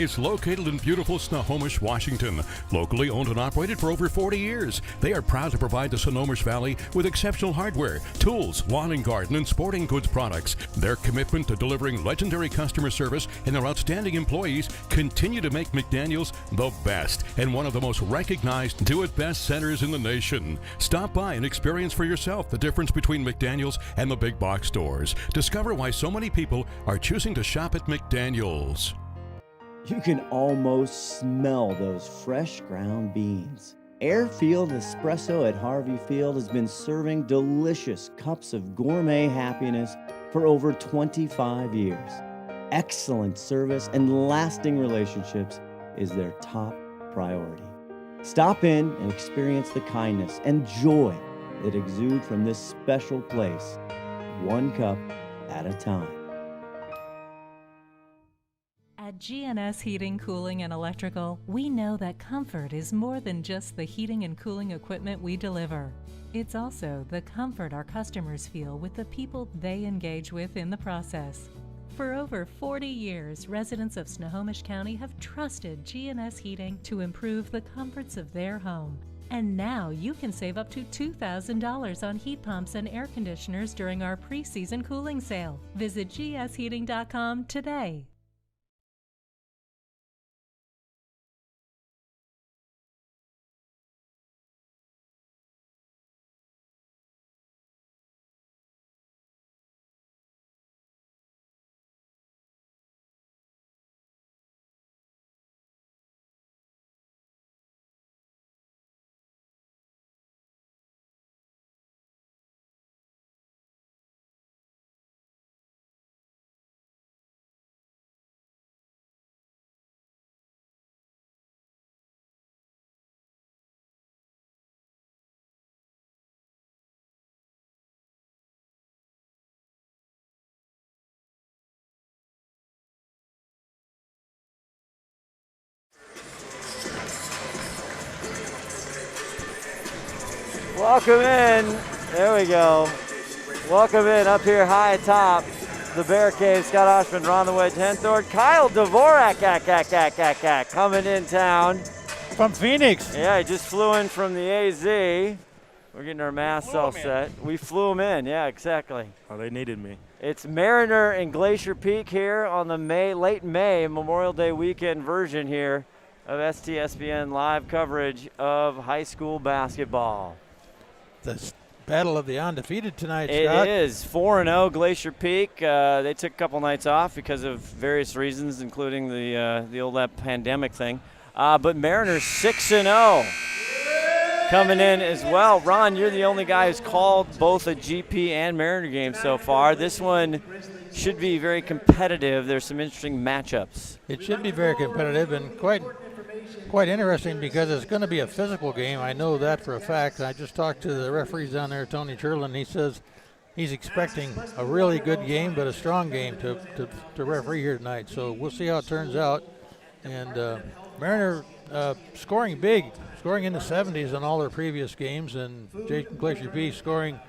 is located in beautiful Snohomish, Washington. Locally owned and operated for over 40 years, they are proud to provide the Snohomish Valley with exceptional hardware, tools, lawn and garden, and sporting goods products. Their commitment to delivering legendary customer service and their outstanding employees continue to make McDaniel's the best and one of the most recognized do-it-best centers in the nation. Stop by and experience for yourself the difference between McDaniel's and the big box stores. Discover why so many people are choosing to shop at McDaniel's. You can almost smell those fresh ground beans. Airfield Espresso at Harvey Field has been serving delicious cups of gourmet happiness for over 25 years. Excellent service and lasting relationships is their top priority. Stop in and experience the kindness and joy that exude from this special place, one cup at a time. At GNS Heating, Cooling, and Electrical, we know that comfort is more than just the heating and cooling equipment we deliver. It's also the comfort our customers feel with the people they engage with in the process. For over 40 years, residents of Snohomish County have trusted GNS Heating to improve the comforts of their home. And now you can save up to $2,000 on heat pumps and air conditioners during our pre-season cooling sale. Visit gsheating.com today. Welcome in. There we go. Welcome in up here high atop the Bear Cave. Scott Ohsman, Ron the Wedge Henthorn, Kyle Dvorak coming in town. From Phoenix. Yeah, he just flew in from the AZ. We're getting our masks all set. We flew him in, yeah, exactly. Oh, they needed me. It's Mariner and Glacier Peak here on the late May Memorial Day weekend version here of STSPN live coverage of high school basketball. The battle of the undefeated tonight, Scott. It is 4-0 Glacier Peak. They took a couple nights off because of various reasons, including the old pandemic thing. But Mariners 6-0 coming in as well. Ron, you're the only guy who's called both a GP and Mariner game so far. This one should be very competitive. There's some interesting matchups. It should be very competitive and quite interesting because it's going to be a physical game. I know that for a fact. I just talked to the referees down there, Tony Turlin. He says he's expecting a really good game, but a strong game to referee here tonight. So we'll see how it turns out. And Mariner scoring big, scoring in the 70s on all their previous games, and Glacier Peak scoring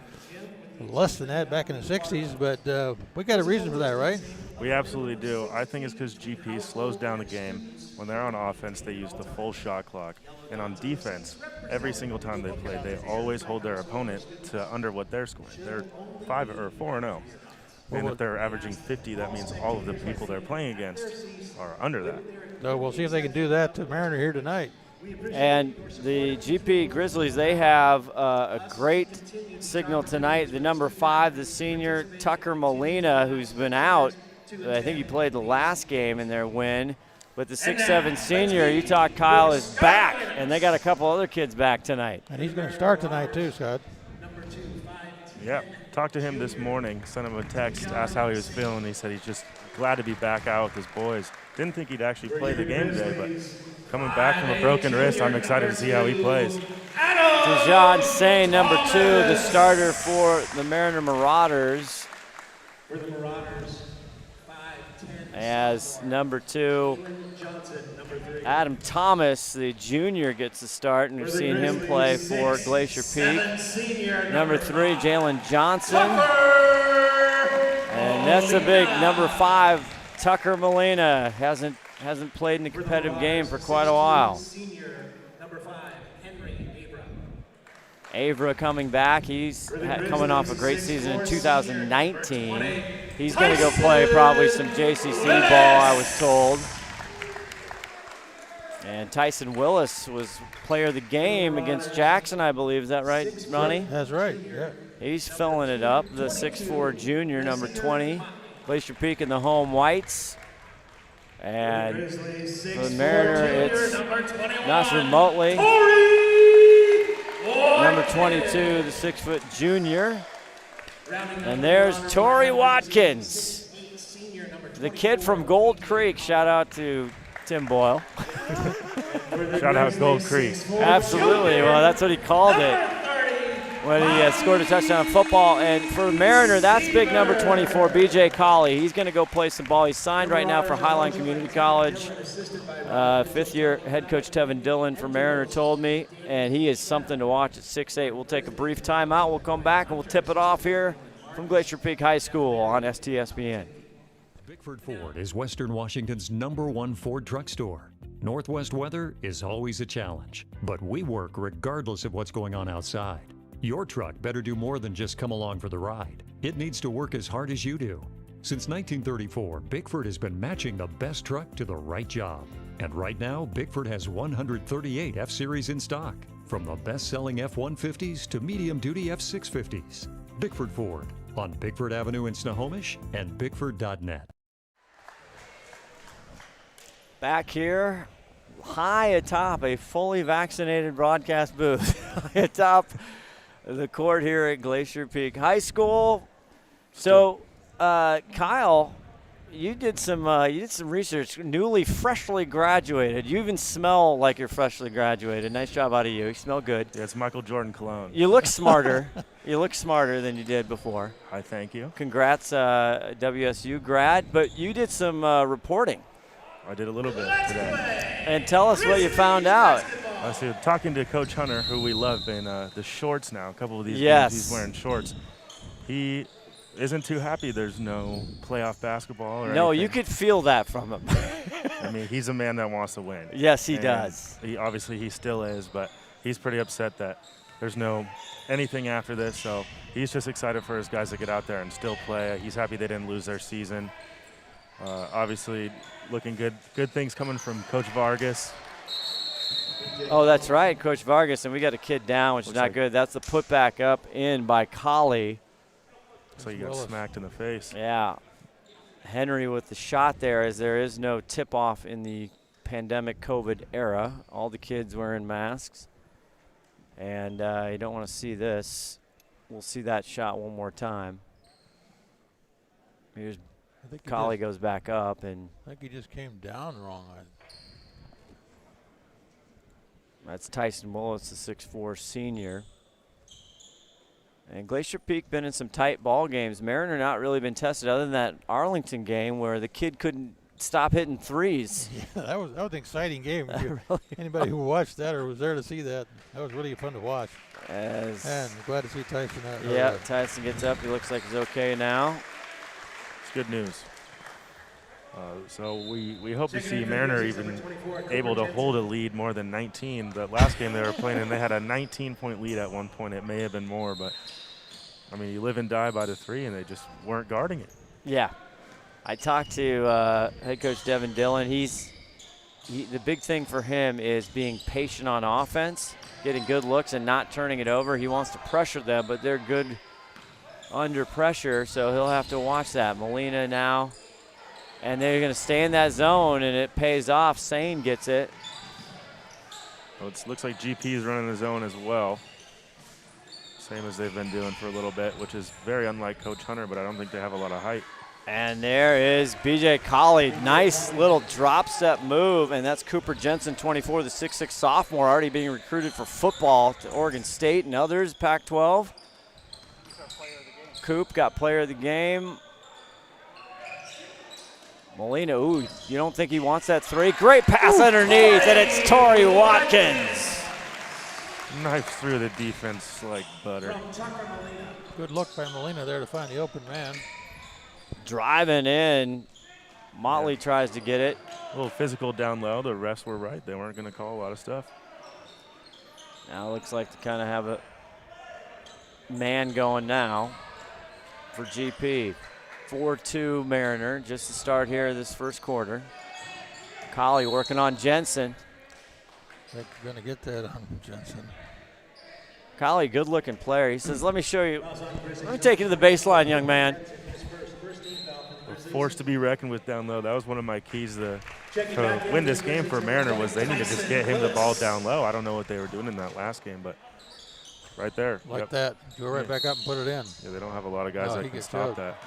less than that back in the 60s. But we got a reason for that, right? We absolutely do. I think it's because GP slows down the game. When they're on offense, they use the full shot clock. And on defense, every single time they play, they always hold their opponent to under what they're scoring. They're 4-0. And if they're averaging 50, that means all of the people they're playing against are under that. So we'll see if they can do that to Mariner here tonight. And the GP Grizzlies, they have a great signal tonight. The number 5, the senior Tucker Molina, who's been out. I think he played the last game in their win. But the 6'7" senior, Utah Kyle, is back, and they got a couple other kids back tonight. And he's going to start tonight too, Scott. Yeah, talked to him this morning, sent him a text, asked how he was feeling. He said he's just glad to be back out with his boys. Didn't think he'd actually play the game today, but coming back from a broken wrist, I'm excited to see how he plays. Dejan Sain, number 2, the starter for the Mariner Marauders. For the Marauders. As number 2, Adam Thomas, the junior, gets the start, and we've seen him play for Glacier Peak. Number 3, Jalen Johnson. And that's a big number 5, Tucker Molina. Hasn't hasn't played in a competitive game for quite a while. Senior, number 5, Henry Abram. Avra coming back. He's coming off a great season in 2019. He's going to go play probably some JCC ball, I was told. And Tyson Willis was player of the game against Jackson, I believe. Is that right, Ronnie? That's right, yeah. He's filling it up. The 6'4 junior, number 20. Glacier Peak in the home whites. And for the Mariner, it's not remotely. Number 22, the 6-foot junior. And there's Tori Watkins, the kid from Gold Creek. Shout out to Tim Boyle. Shout out Gold Creek. Absolutely. Well, that's what he called it when he scored a touchdown in football. And for Mariner, that's big number 24, B.J. Colley. He's going to go play some ball. He's signed right now for Highline Community College. Fifth-year head coach Tevin Dillon for Mariner told me, and he is something to watch at 6'8". We'll take a brief timeout. We'll come back, and we'll tip it off here from Glacier Peak High School on STSPN. Bickford Ford is Western Washington's #1 Ford truck store. Northwest weather is always a challenge, but we work regardless of what's going on outside. Your truck better do more than just come along for the ride. It needs to work as hard as you do. Since 1934, Bickford has been matching the best truck to the right job. And right now, Bickford has 138 F-Series in stock, from the best-selling F-150s to medium-duty F-650s. Bickford Ford on Bickford Avenue in Snohomish and Bickford.net. Back here, high atop a fully vaccinated broadcast booth, high atop the court here at Glacier Peak High School. So, Kyle, you did some research. Freshly graduated. You even smell like you're freshly graduated. Nice job out of you. You smell good. Yeah, it's Michael Jordan cologne. You look smarter. You look smarter than you did before. I thank you. Congrats, WSU grad. But you did some reporting. I did a little bit today. And tell us what you found out. I see. Talking to Coach Hunter, who we love, in the shorts now. A couple of these Yes. games he's wearing shorts. He isn't too happy there's no playoff basketball or No, anything. you could feel that from him. I mean, he's a man that wants to win. Yes, he And does. Obviously, he still is, but he's pretty upset that there's no anything after this. So he's just excited for his guys to get out there and still play. He's happy they didn't lose their season. Obviously, looking good. Good things coming from Coach Vargas. Oh, that's right, Coach Vargas, and we got a kid down, which is not good. That's the putback up in by Colley. So you got smacked in the face. Yeah. Henry with the shot there, as there is no tip-off in the pandemic COVID era. All the kids wearing masks. And you don't want to see this. We'll see that shot one more time. Here's Colley goes back up, and I think he just came down wrong. that's Tyson Willis, the 6'4 senior. And Glacier Peak been in some tight ball games. Mariner not really been tested other than that Arlington game where the kid couldn't stop hitting threes. Yeah, that was an exciting game. Anybody who watched that or was there to see that, that was really fun to watch. And glad to see Tyson. Yeah, Tyson gets up. He looks like he's okay now. It's good news. So we hope to see Mariner even able to hold a lead more than 19. The last game they were playing, and they had a 19-point lead at one point. It may have been more, but, I mean, you live and die by the three, and they just weren't guarding it. Yeah. I talked to head coach Devin Dillon. The big thing for him is being patient on offense, getting good looks and not turning it over. He wants to pressure them, but they're good under pressure, so he'll have to watch that. Molina now. And they're going to stay in that zone, and it pays off. Sane gets it. Well, it looks like GP is running the zone as well. Same as they've been doing for a little bit, which is very unlike Coach Hunter, but I don't think they have a lot of height. And there is B.J. Colley. Nice little drop step move, and that's Cooper Jensen, 24, the 6'6 sophomore, already being recruited for football to Oregon State and others, Pac-12. Coop got player of the game. Molina, ooh, you don't think he wants that three? Great pass underneath, and it's Tori Watkins. Knife through the defense like butter. Good look by Molina there to find the open man. Driving in, Motley tries to get it. A little physical down low. The refs were right. They weren't going to call a lot of stuff. Now it looks like to kind of have a man going now for GP. 4-2 Mariner just to start here this first quarter. Colley working on Jensen. They're going to get that on Jensen. Colley, good-looking player. He says, let me show you. Let me take you to the baseline, young man. Forced to be reckoned with down low. That was one of my keys to win this game for Mariner was they need to just get him the ball down low. I don't know what they were doing in that last game, but right there. Like that. Go right back up and put it in. Yeah, they don't have a lot of guys that can stop that.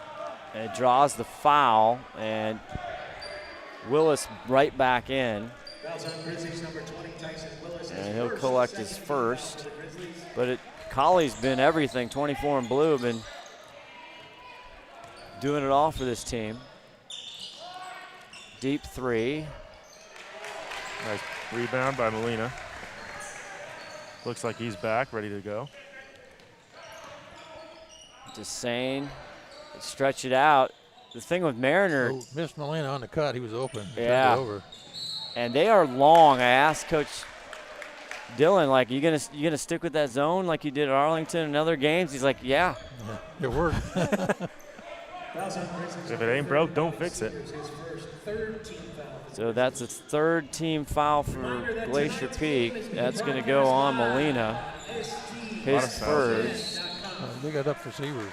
And it draws the foul, and Willis right back in. And he'll collect his first. But Colley's been everything. 24 in blue, been doing it all for this team. Deep three. Nice rebound by Molina. Looks like he's back, ready to go. Desane, stretch it out. The thing with Mariner. Oh, missed Molina on the cut. He was open. Yeah. Turned it over. And they are long. I asked Coach Dillon, like, you gonna stick with that zone like you did at Arlington and other games? He's like, yeah. It worked. If it ain't broke, don't fix it. So that's a third team foul for Glacier Peak. That's going to go on Molina. His first. They got up for Sievers.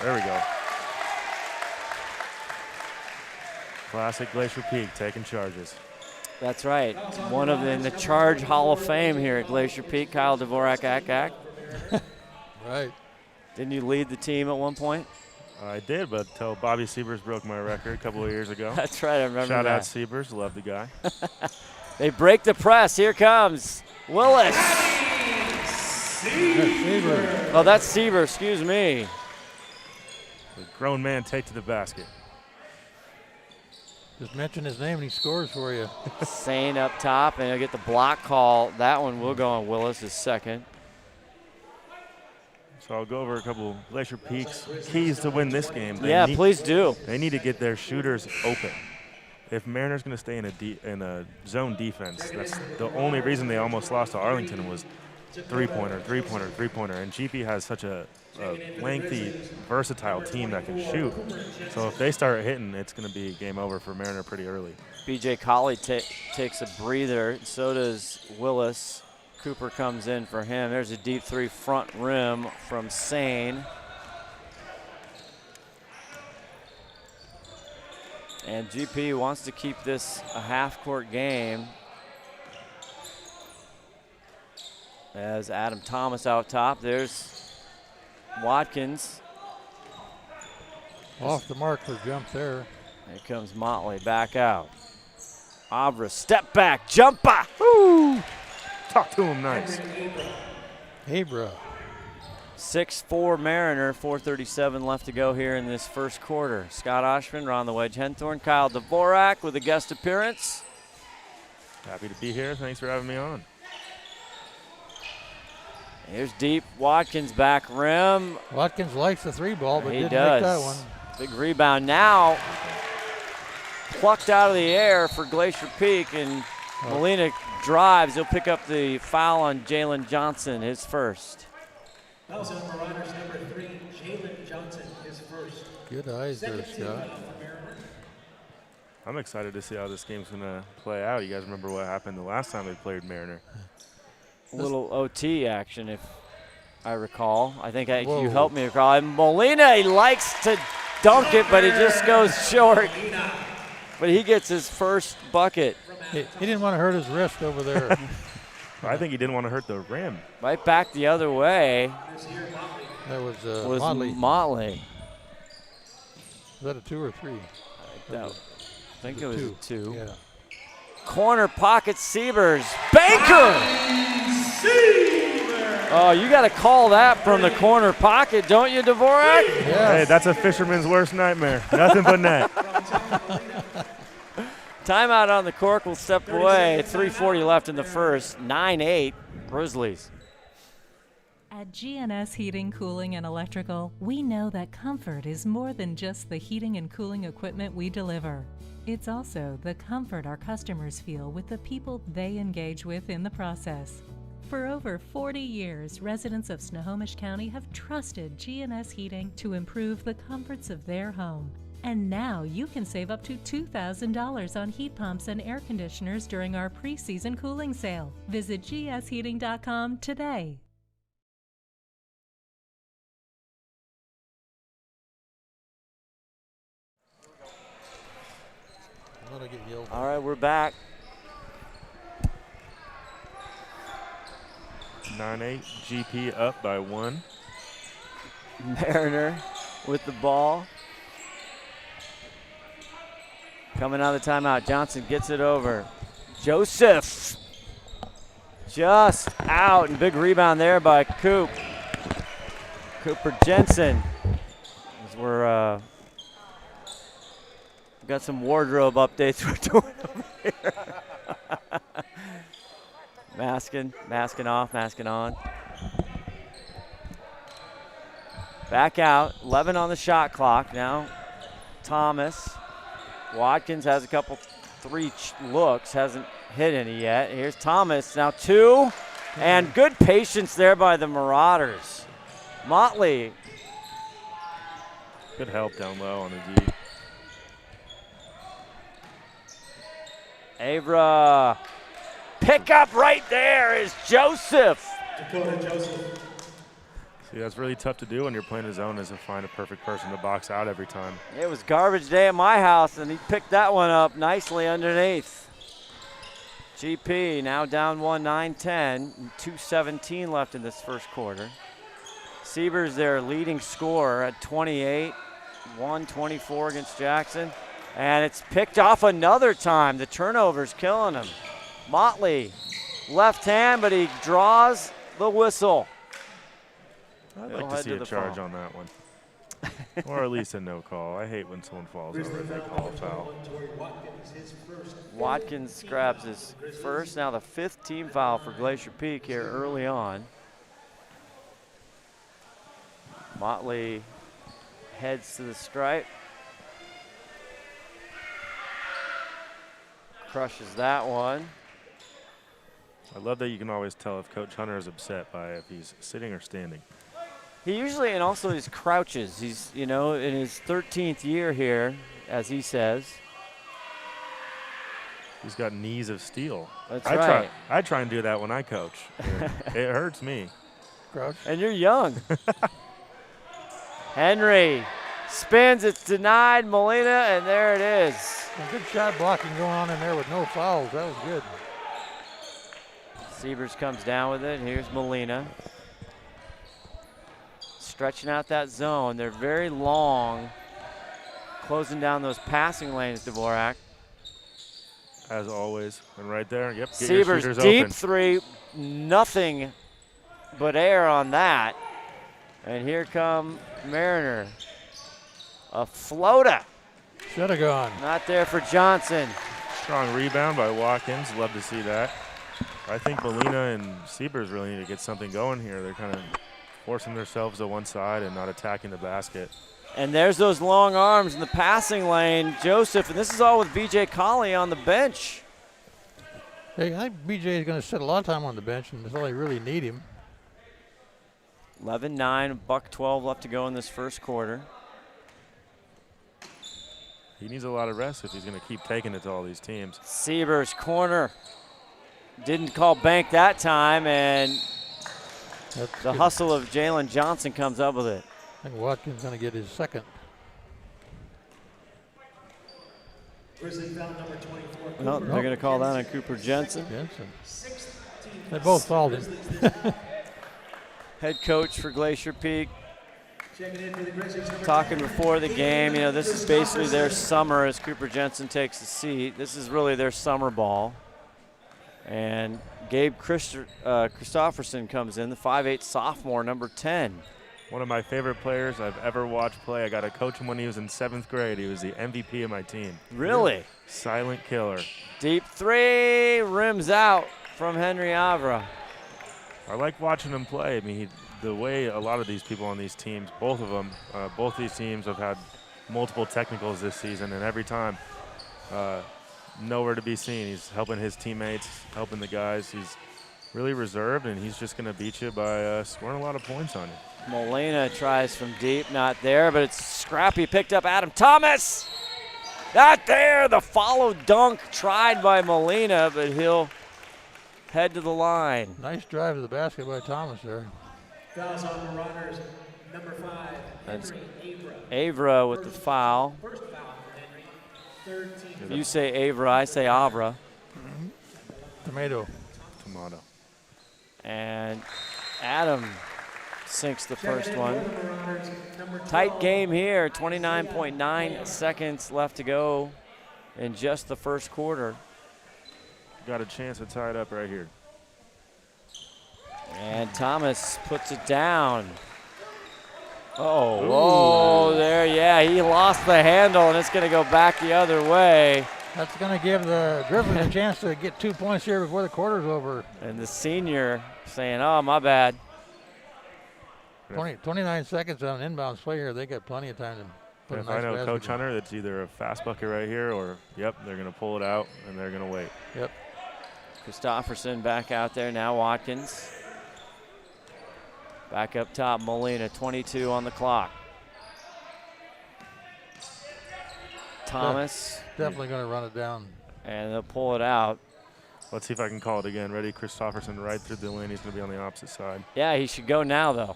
There we go. Classic Glacier Peak taking charges. That's right. One of them in the Charge Hall of Fame here at Glacier Peak, Kyle Dvorak Akak. Right. Didn't you lead the team at one point? I did, but until Bobby Siebers broke my record a couple of years ago. That's right, I remember Shout that. out Siebers, love the guy. They break the press. Here comes Willis. Oh, that's Siever, excuse me. The grown man take to the basket. Just mention his name and he scores for you. Sane up top, and he'll get the block call. That one will go on Willis, his second. So I'll go over a couple Glacier Peak's keys to win this game. Please do. They need to get their shooters open. If Mariner's going to stay in a zone defense, that's the only reason they almost lost to Arlington was three-pointer. And GP has such a lengthy, versatile team that can shoot. So if they start hitting, it's going to be game over for Mariner pretty early. B.J. Colley takes a breather. So does Willis. Cooper comes in for him. There's a deep three front rim from Sane. And GP wants to keep this a half-court game. As Adam Thomas out top, there's Watkins. Off the mark for jump there. Here comes Motley back out. Abra, step back, jumper. Woo! Talk to him nice. Abra. 6-4 Mariner, 4:37 left to go here in this first quarter. Scott Ohsman, Ron the Wedge Henthorn, Kyle Dvorak with a guest appearance. Happy to be here. Thanks for having me on. Here's deep. Watkins back rim. Watkins likes the three ball, but he didn't does. make that one. Big rebound now. Plucked out of the air for Glacier Peak, and Molina drives. He'll pick up the foul on Jalen Johnson, his first. Fouls on Marauders number 3, Jalen Johnson, his first. Good eyes there, Scott. I'm excited to see how this game's going to play out. You guys remember what happened the last time they played Mariner? A little OT action, if I recall. I think you helped me recall. And Molina, he likes to dunk it, but it just goes short. But he gets his first bucket. He didn't want to hurt his wrist over there. I think he didn't want to hurt the rim. Right back the other way. That was Motley. Was that a 2 or 3? I think it was a 2. Yeah. Corner pocket, Siebers. Banker! Oh, you got to call that from the corner pocket, don't you, Dvorak? Yes. Hey, that's a fisherman's worst nightmare. Nothing but net. Timeout on the court. Will step away. 3:40 left in the first. 9-8 Grizzlies. At GNS Heating, Cooling, and Electrical, we know that comfort is more than just the heating and cooling equipment we deliver. It's also the comfort our customers feel with the people they engage with in the process. For over 40 years, residents of Snohomish County have trusted G&S Heating to improve the comforts of their home. And now you can save up to $2,000 on heat pumps and air conditioners during our pre-season cooling sale. Visit gsheating.com today. All right, we're back. 9-8, GP up by 1. Mariner with the ball. Coming out of the timeout, Johnson gets it over. Joseph just out, and big rebound there by Cooper Jensen. As we're got some wardrobe updates we're doing over here. Masking off, masking on. Back out, 11 on the shot clock now. Thomas. Watkins has a couple 3 looks, hasn't hit any yet. Here's Thomas, now 2, and good patience there by the Marauders. Motley. Good help down low on the D. Avra. Pick up right there is Joseph. Dakota Joseph. See, that's really tough to do when you're playing a zone, is to find a perfect person to box out every time. It was garbage day at my house, and he picked that one up nicely underneath. GP now down 1, 9-10, 2:17 left in this first quarter. Siebers their leading scorer at 28, 124 against Jackson. And it's picked off another time. The turnover's killing him. Motley, left hand, but he draws the whistle. I'd like to see a charge on that one. Or at least a no call. I hate when someone falls over and they call a foul. Watkins grabs his first, now the 5th team foul for Glacier Peak here early on. Motley heads to the stripe. Crushes that one. I love that you can always tell if Coach Hunter is upset by if he's sitting or standing. He usually, and also his crouches. He's, you know, in his 13th year here, as he says. He's got knees of steel. That's right. I try and do that when I coach. It hurts me. Crouch. And you're young. Henry spins, it's denied. Molina, and there it is. A good shot blocking going on in there with no fouls. That was good. Siebers comes down with it. Here's Molina. Stretching out that zone. They're very long. Closing down those passing lanes, Dvorak. As always. And right there, yep, get Siebers, your shooters deep open. 3. Nothing but air on that. And here come Mariner. A floater. Should have gone. Not there for Johnson. Strong rebound by Watkins. Love to see that. I think Molina and Siebers really need to get something going here. They're kind of forcing themselves to one side and not attacking the basket. And there's those long arms in the passing lane. Joseph, and this is all with B.J. Colley on the bench. Hey, I think BJ is going to sit a lot of time on the bench, and that's all they really need him. 11-9, $1:12 left to go in this first quarter. He needs a lot of rest if he's going to keep taking it to all these teams. Siebers corner. Didn't call bank that time, and That's the good. hustle of Jalen Johnson comes up with it. I think Watkins going to get his second. Grizzly foul number 24. Well, they're going to call that on Cooper Jensen. They both fouled him. Head coach for Glacier Peak. Checking in for the Grizzlies. Talking before the game, you know, this is basically their summer as Cooper Jensen takes the seat. This is really their summer ball. And Gabe Christopherson comes in, the 5'8" sophomore, number 10. One of my favorite players I've ever watched play. I got to coach him when he was in 7th grade. He was the MVP of my team. Really? Silent killer. Deep 3, rims out from Henry Avra. I like watching him play. I mean, the way a lot of these people on these teams, both these teams have had multiple technicals this season, and every time nowhere to be seen. He's helping his teammates, helping the guys. He's really reserved, and he's just going to beat you by scoring a lot of points on you. Molina tries from deep, not there, but it's scrappy. Picked up Adam Thomas. Not there. The follow dunk tried by Molina, but he'll head to the line. Nice drive to the basket by Thomas there. Fouls on Marauders, number 5, That's Henry Avra with the foul. First foul for Henry, third team. If you say Avra, I say Avra. Tomato. And Adam sinks the first Second one. and goal, Marauders, number 12. Tight game here, 29.9 seconds left to go in just the first quarter. Got a chance to tie it up right here. And Thomas puts it down. Oh, there, yeah, he lost the handle, and it's going to go back the other way. That's going to give the Grizzlies a chance to get 2 points here before the quarter's over. And the senior saying, oh, my bad. 29 seconds on an inbound play here. They got plenty of time to put If a nice I know basket Coach in. Hunter, it's either a fast bucket right here or, yep, they're going to pull it out and they're going to wait. Yep. Christopherson back out there now. Watkins. Back up top, Molina, 22 on the clock. Thomas. Definitely going to run it down. And they'll pull it out. Let's see if I can call it again. Ready? Christopherson right through the lane. He's going to be on the opposite side. Yeah, he should go now, though.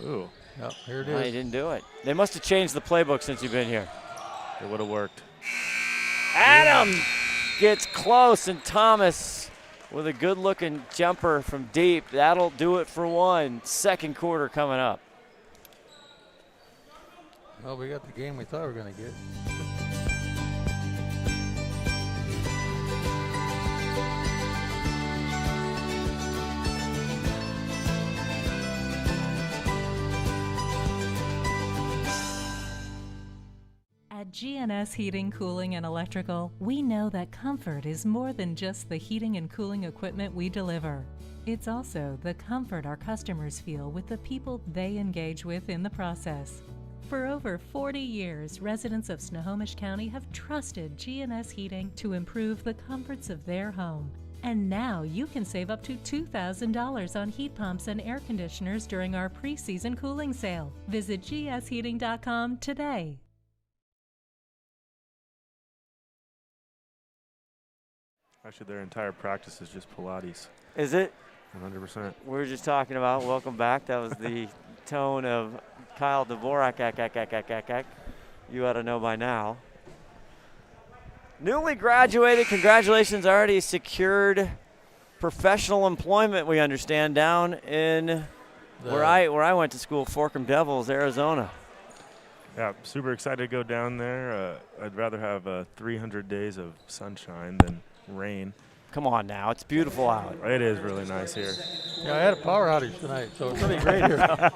Ooh. Yep, here it No, he is. didn't do it. They must have changed the playbook since you've been here. It would have worked. Adam gets close, and Thomas with a good-looking jumper from deep. That'll do it for one. Second quarter coming up. Well, we got the game we thought we were going to get. At GNS Heating, Cooling, and Electrical, we know that comfort is more than just the heating and cooling equipment we deliver. It's also the comfort our customers feel with the people they engage with in the process. For over 40 years, residents of Snohomish County have trusted GNS Heating to improve the comforts of their home. And now you can save up to $2,000 on heat pumps and air conditioners during our pre-season cooling sale. Visit gsheating.com today. Actually, their entire practice is just Pilates. Is it? 100%. We were just talking about, welcome back. That was the tone of Kyle Dvorak. You ought to know by now. Newly graduated, congratulations, already secured professional employment, we understand, down in where I went to school, Forkham Devils, Arizona. Yeah, super excited to go down there. I'd rather have 300 days of sunshine than rain. Come on now, it's beautiful out. It is really nice here. Yeah, I had a power outage tonight, so it's really great here.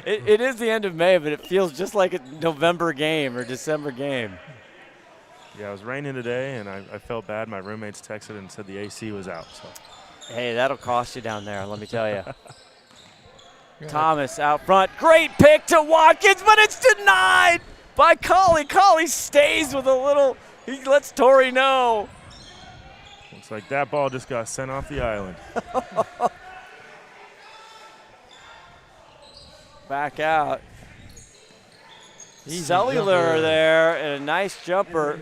It is the end of May, but it feels just like a November game or December game. Yeah, it was raining today, and I felt bad. My roommates texted and said the AC was out. So. Hey, that'll cost you down there, let me tell you. Thomas out front. Great pick to Watkins, but it's denied by Colley. Colley stays with a little, he lets Torrey know. Looks like that ball just got sent off the island. Back out. Easy Cellular jumper. there, and a nice jumper.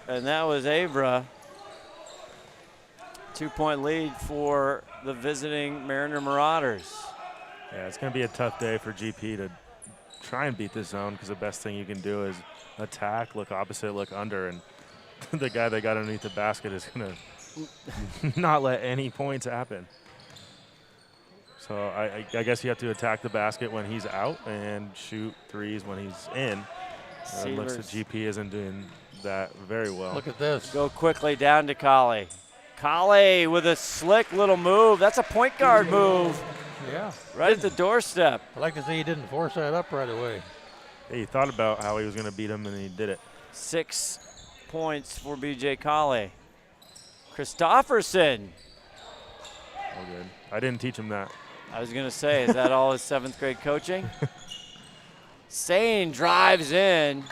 And that was Avra. 2-point lead for the visiting Mariner Marauders. Yeah, it's going to be a tough day for GP to try and beat this zone because the best thing you can do is attack, look opposite, look under, and the guy that got underneath the basket is going to not let any points happen. So I guess you have to attack the basket when he's out and shoot threes when he's in. It looks like GP isn't doing that very well. Look at this. Go quickly down to Colley. Colley with a slick little move. That's a point guard move. Yeah. Right at the doorstep. I like to see he didn't force that up right away. He thought about how he was going to beat him, and he did it. 6 points for BJ Colley. Christopherson. All good. I didn't teach him that. I was going to say, is that all his 7th grade coaching? Sane drives in.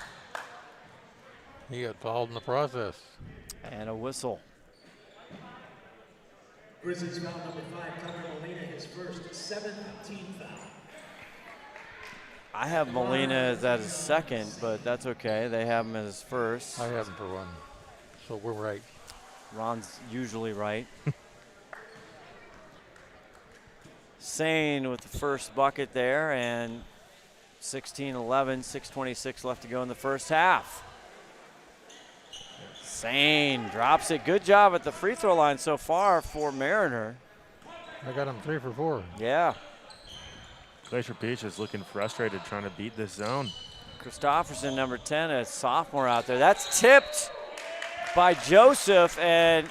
He got fouled in the process. And a whistle. Grizzlies foul number 5, Tucker Molina, his first 7th team foul. I have Molina as his second, but that's okay. They have him as his first. I have him for one. So we're right. Ron's usually right. Sane with the first bucket there, and 16-11, 6:26 left to go in the first half. Sane drops it. Good job at the free throw line so far for Mariner. I got him 3 for 4. Yeah. Glacier Peach is looking frustrated trying to beat this zone. Christopherson, number 10, a sophomore out there. That's tipped by Joseph, and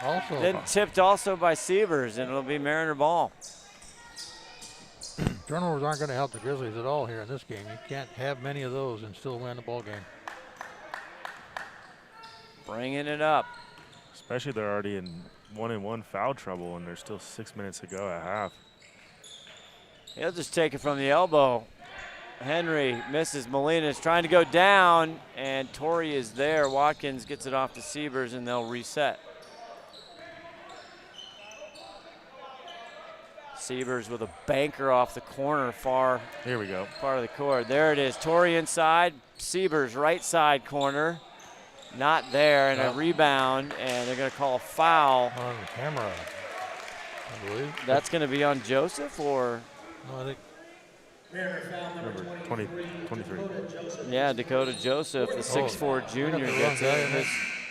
Also, then tipped also by Sievers, and it'll be Mariner ball. turnovers aren't going to help the Grizzlies at all here in this game. You can't have many of those and still win the ball game. Bringing it up. Especially they're already in 1-and-1 foul trouble, and there's still 6 minutes to go at half. He'll just take it from the elbow. Henry misses. Molina is trying to go down, and Torrey is there. Watkins gets it off to Sievers, and they'll reset. Sievers with a banker off the corner, far Here we go. part of the court. There it is. Torrey inside. Sievers right side corner. Not there, and a rebound, and they're going to call a foul. On camera, I believe. That's going to be on Joseph, or? No, I think Number 23. Yeah, Dakota Joseph, the 6'4" junior, the gets wrong guy. it.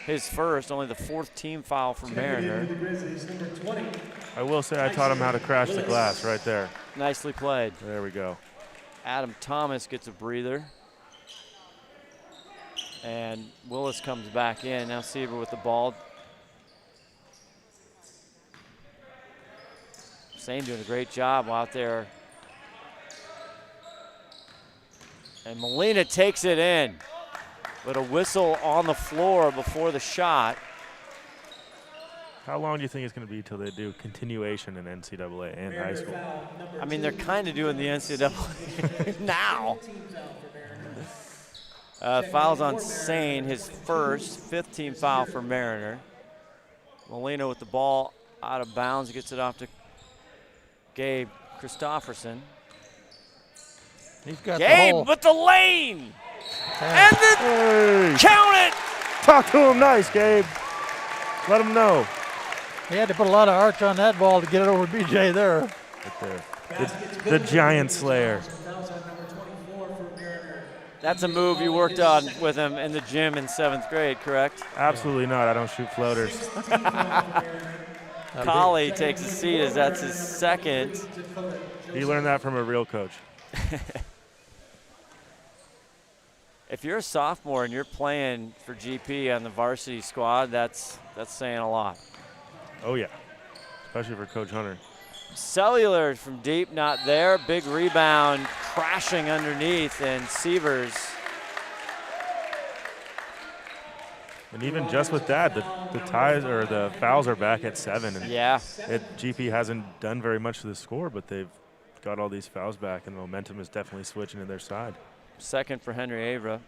His first, only the 4th team foul for Mariner. I will say I taught him how to crash the glass right there. Nicely played. There we go. Adam Thomas gets a breather. And Willis comes back in. Now Sieber with the ball. Sane doing a great job out there. And Molina takes it in. But a whistle on the floor before the shot. How long do you think it's going to be till they do continuation in NCAA and high school? I mean, they're kind of doing the NCAA now. Fouls on Sane, his first, 5th team foul for Mariner. Molina with the ball out of bounds, gets it off to Gabe Christopherson. he's got Gabe with the lane! And the count it! Talk to him nice, Gabe. Let him know. He had to put a lot of arch on that ball to get it over BJ there. Right there. The giant slayer. That's a move you worked on with him in the gym in 7th grade, correct? Absolutely not. I don't shoot floaters. Colley takes a seat as that's his second. He learned that from a real coach. If you're a sophomore and you're playing for GP on the varsity squad, that's saying a lot. Oh, yeah. Especially for Coach Hunter. Cellular from deep, not there. Big rebound, crashing underneath, and Sievers. And even just with that, the ties or the fouls are back at 7. And Yeah. GP hasn't done very much to the score, but they've got all these fouls back, and the momentum is definitely switching to their side. Second for Henry Avra.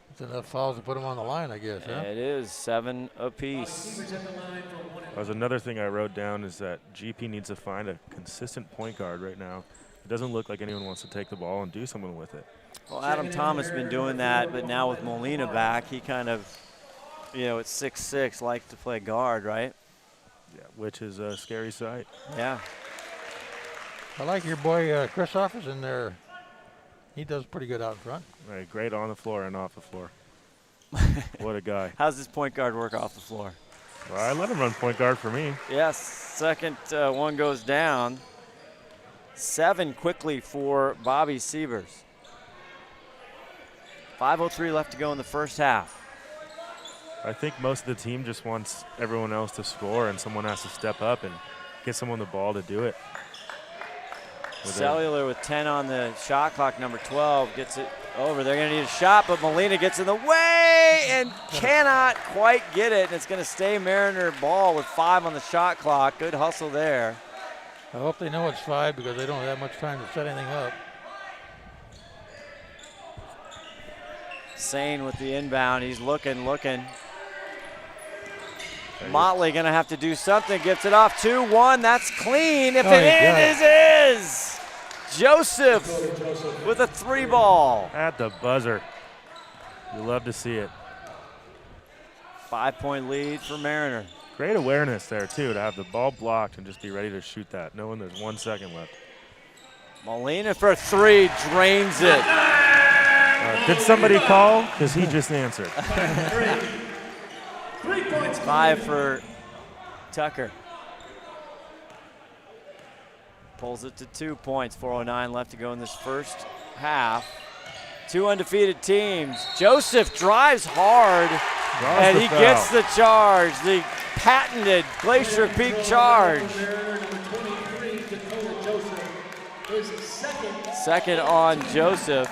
It's enough fouls to put him on the line, I guess, huh? It is 7 apiece. That was another thing I wrote down is that GP needs to find a consistent point guard right now. It doesn't look like anyone wants to take the ball and do something with it. Well, Adam Thomas been doing that, but now with Molina back, he kind of, at 6'6", likes to play guard, right? Yeah, which is a scary sight. Yeah. I like your boy Chris Offers in there. He does pretty good out in front. Right, great on the floor and off the floor. What a guy. How's this point guard work off the floor? Well, I let him run point guard for me. Yes, second one goes down. 7 quickly for Bobby Sievers. 5:03 left to go in the first half. I think most of the team just wants everyone else to score, and someone has to step up and get someone the ball to do it. Cellular with 10 on the shot clock, number 12, gets it over. They're going to need a shot, but Molina gets in the way and cannot quite get it. And it's going to stay Mariner ball with 5 on the shot clock. Good hustle there. I hope they know it's 5 because they don't have much time to set anything up. Sane with the inbound. He's looking. Motley going to have to do something. Gets it off 2-1. That's clean. If it is. Joseph with a 3-ball. At the buzzer. You love to see it. 5-point lead for Mariner. Great awareness there, too, to have the ball blocked and just be ready to shoot that, knowing there's 1 second left. Molina for 3, drains it. Did somebody call? Because he just answered. 3 points. 5 for Tucker. Pulls it to 2 points. 4:09 left to go in this first half. 2 undefeated teams. Joseph drives hard, and he gets the charge. The patented Glacier Peak charge. Second on Joseph.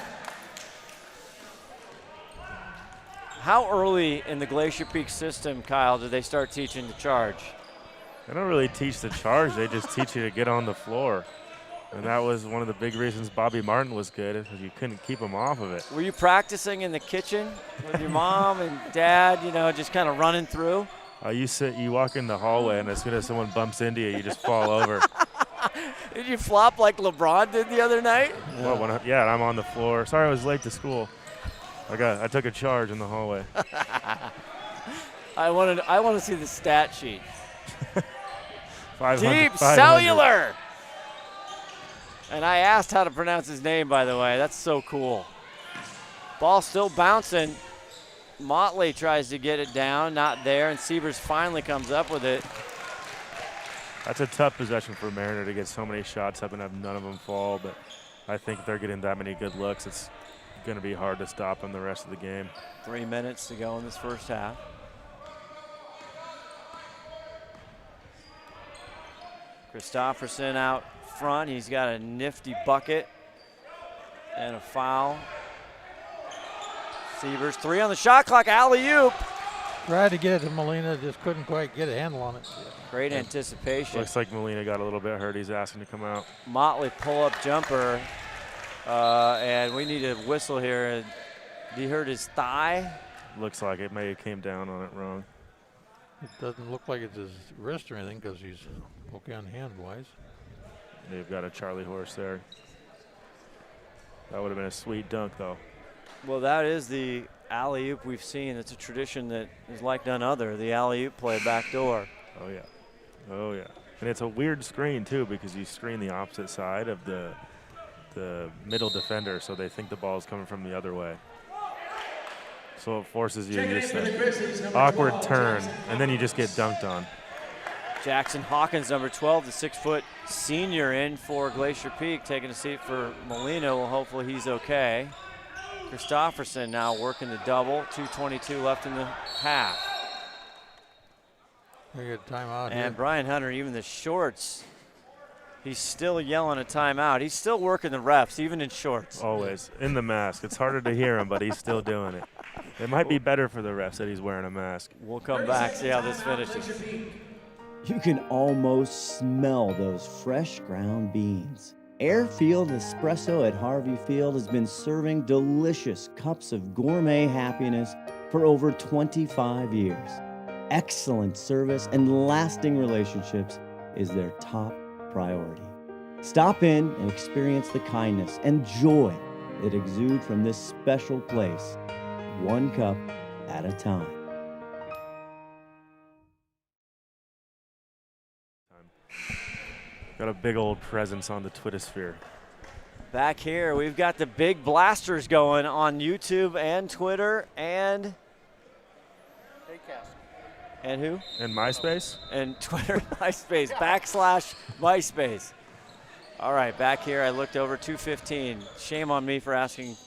How early in the Glacier Peak system, Kyle, do they start teaching the charge? They don't really teach the charge. They just teach you to get on the floor. And that was one of the big reasons Bobby Martin was good, because you couldn't keep him off of it. Were you practicing in the kitchen with your mom and dad, just kind of running through? You walk in the hallway, and as soon as someone bumps into you, you just fall over. Did you flop like LeBron did the other night? Yeah, I'm on the floor. Sorry I was late to school. I took a charge in the hallway. I want to see the stat sheet. 500, Deep 500. cellular. And I asked how to pronounce his name, by the way. That's so cool. Ball still bouncing. Motley tries to get it down, not there, and Siebers finally comes up with it. That's a tough possession for Mariner to get so many shots up and have none of them fall, but I think if they're getting that many good looks, it's going to be hard to stop them the rest of the game. 3 minutes to go in this first half. Christopherson out front. He's got a nifty bucket and a foul. Siebers 3 on the shot clock. Alley-oop. Tried to get it to Molina, just couldn't quite get a handle on it. Great anticipation. Looks like Molina got a little bit hurt. He's asking to come out. Motley pull-up jumper. And we need a whistle here. He hurt his thigh. Looks like it. May have came down on it wrong. It doesn't look like it's his wrist or anything because he's okay on hand-wise. They've got a Charlie horse there. That would have been a sweet dunk, though. Well, that is the alley-oop we've seen. It's a tradition that is like none other, the alley-oop play backdoor. Oh, yeah. Oh, yeah. And it's a weird screen, too, because you screen the opposite side of the middle defender, so they think the ball is coming from the other way. So it forces you to use an awkward turn, and then you just get dunked on. Jackson Hawkins, number 12, the 6-foot senior in for Glacier Peak, taking a seat for Molina. Well, hopefully he's okay. Christopherson now working the double. 2:22 left in the half. They get a timeout here. And Brian Hunter, even the shorts, he's still yelling a timeout. He's still working the refs, even in shorts. Always. In the mask. It's harder to hear him, but he's still doing it. It might be better for the refs that he's wearing a mask. We'll come back, see how this finishes. You can almost smell those fresh ground beans. Airfield Espresso at Harvey Field has been serving delicious cups of gourmet happiness for over 25 years. Excellent service and lasting relationships is their top priority. Stop in and experience the kindness and joy that exude from this special place, one cup at a time. Got a big old presence on the Twittersphere. Back here, we've got the big blasters going on YouTube and Twitter and who? And MySpace? And Twitter, MySpace, /MySpace. All right, back here, I looked over 2:15. Shame on me for asking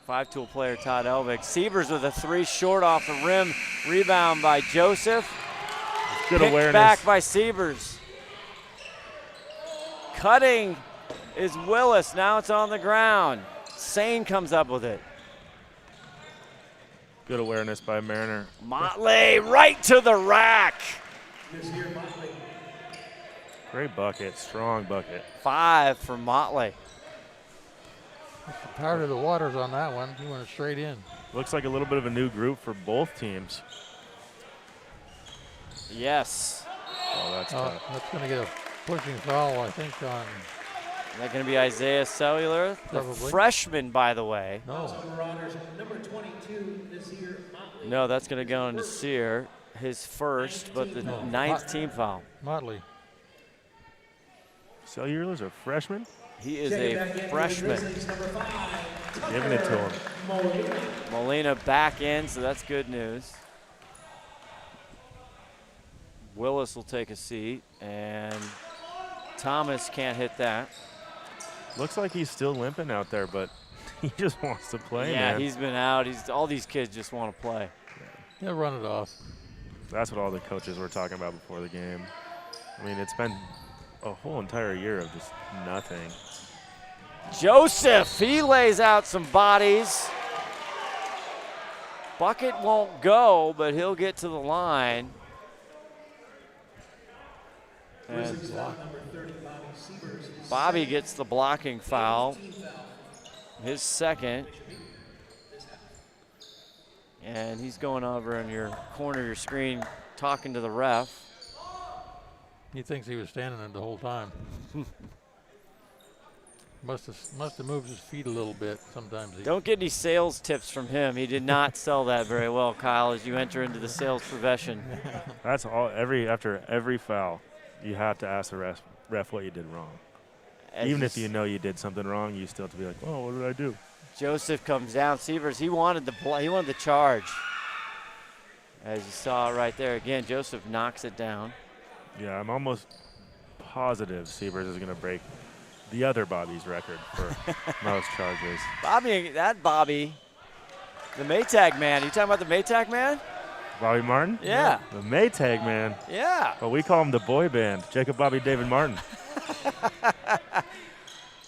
five-tool player Todd Elvig. Siebers with a 3 short off the rim. Rebound by Joseph. Good Picked awareness. back by Siebers. Cutting is Willis. Now it's on the ground. Sane comes up with it. Good awareness by Mariner. Motley right to the rack. Great bucket, strong bucket. 5 for Motley. Part of the waters on that one. He went straight in. Looks like a little bit of a new group for both teams. Yes. Oh, that's tough. That's going to get a pushing foul, I think, on. Is that going to be Isaiah Cellular? The Probably. freshman, by the way. No. Marauders, number 22, Nasir Motley. No, that's going to go on Nasir, his first, but the ninth team foul. Motley. Cellular's a freshman? He is a freshman. Grizzlies, number 5. Giving it to him. Molina back in, so that's good news. Willis will take a seat, and Thomas can't hit that. Looks like he's still limping out there, but he just wants to play, Yeah, man. he's been out. All these kids just want to play. He'll run it off. That's what all the coaches were talking about before the game. I mean, it's been a whole entire year of just nothing. Joseph, he lays out some bodies. Bucket won't go, but he'll get to the line. And Bobby gets the blocking foul, his second. And he's going over in your corner of your screen talking to the ref. He thinks he was standing it the whole time. must have moved his feet a little bit sometimes. Don't get any sales tips from him. He did not sell that very well, Kyle, as you enter into the sales profession. That's all. After every foul, you have to ask the ref what you did wrong. Even if you know you did something wrong, you still have to be like, oh, what did I do? Joseph comes down. Sievers, he wanted the charge. As you saw right there again, Joseph knocks it down. Yeah, I'm almost positive Sievers is going to break the other Bobby's record for most charges. Bobby, the Maytag man. You talking about the Maytag man? Bobby Martin? Yeah. The Maytag man. Yeah. Well, we call him the boy band. Jacob, Bobby, David Martin.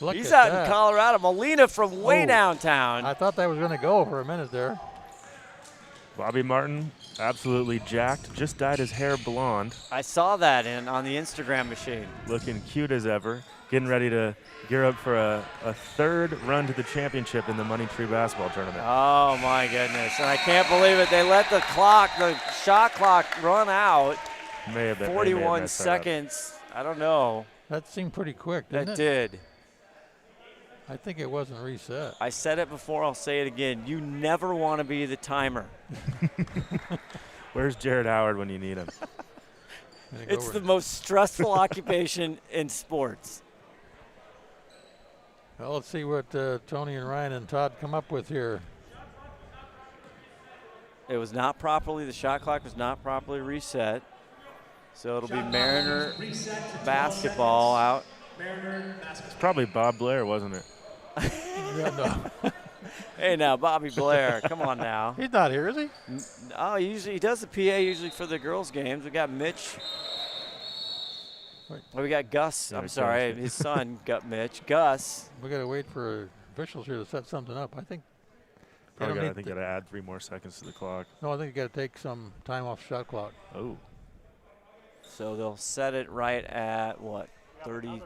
He's out in Colorado. Molina from way downtown. I thought that was going to go for a minute there. Bobby Martin, absolutely jacked. Just dyed his hair blonde. I saw that on the Instagram machine. Looking cute as ever. Getting ready to gear up for a third run to the championship in the Money Tree basketball tournament. Oh, my goodness. And I can't believe it. They let the shot clock run out. May have been 41 seconds. I don't know. That seemed pretty quick, didn't it? That did. I think it wasn't reset. I said it before, I'll say it again. You never want to be the timer. Where's Jared Howard when you need him? It's the most stressful occupation in sports. Well, let's see what Tony and Ryan and Todd come up with here. It was not properly, the shot clock was not properly reset. So it'll be Mariner basketball out. It's probably Bob Blair, wasn't it? Hey now, Bobby Blair, come on now. He's not here, is he? Oh, he does the PA usually for the girls' games. We got Mitch. We got Gus. I'm sorry, his son got Mitch. Gus. We got to wait for officials here to set something up. I think. I think got to add 3 more seconds to the clock. No, I think you got to take some time off shot clock. Oh. So they'll set it right at what, 30?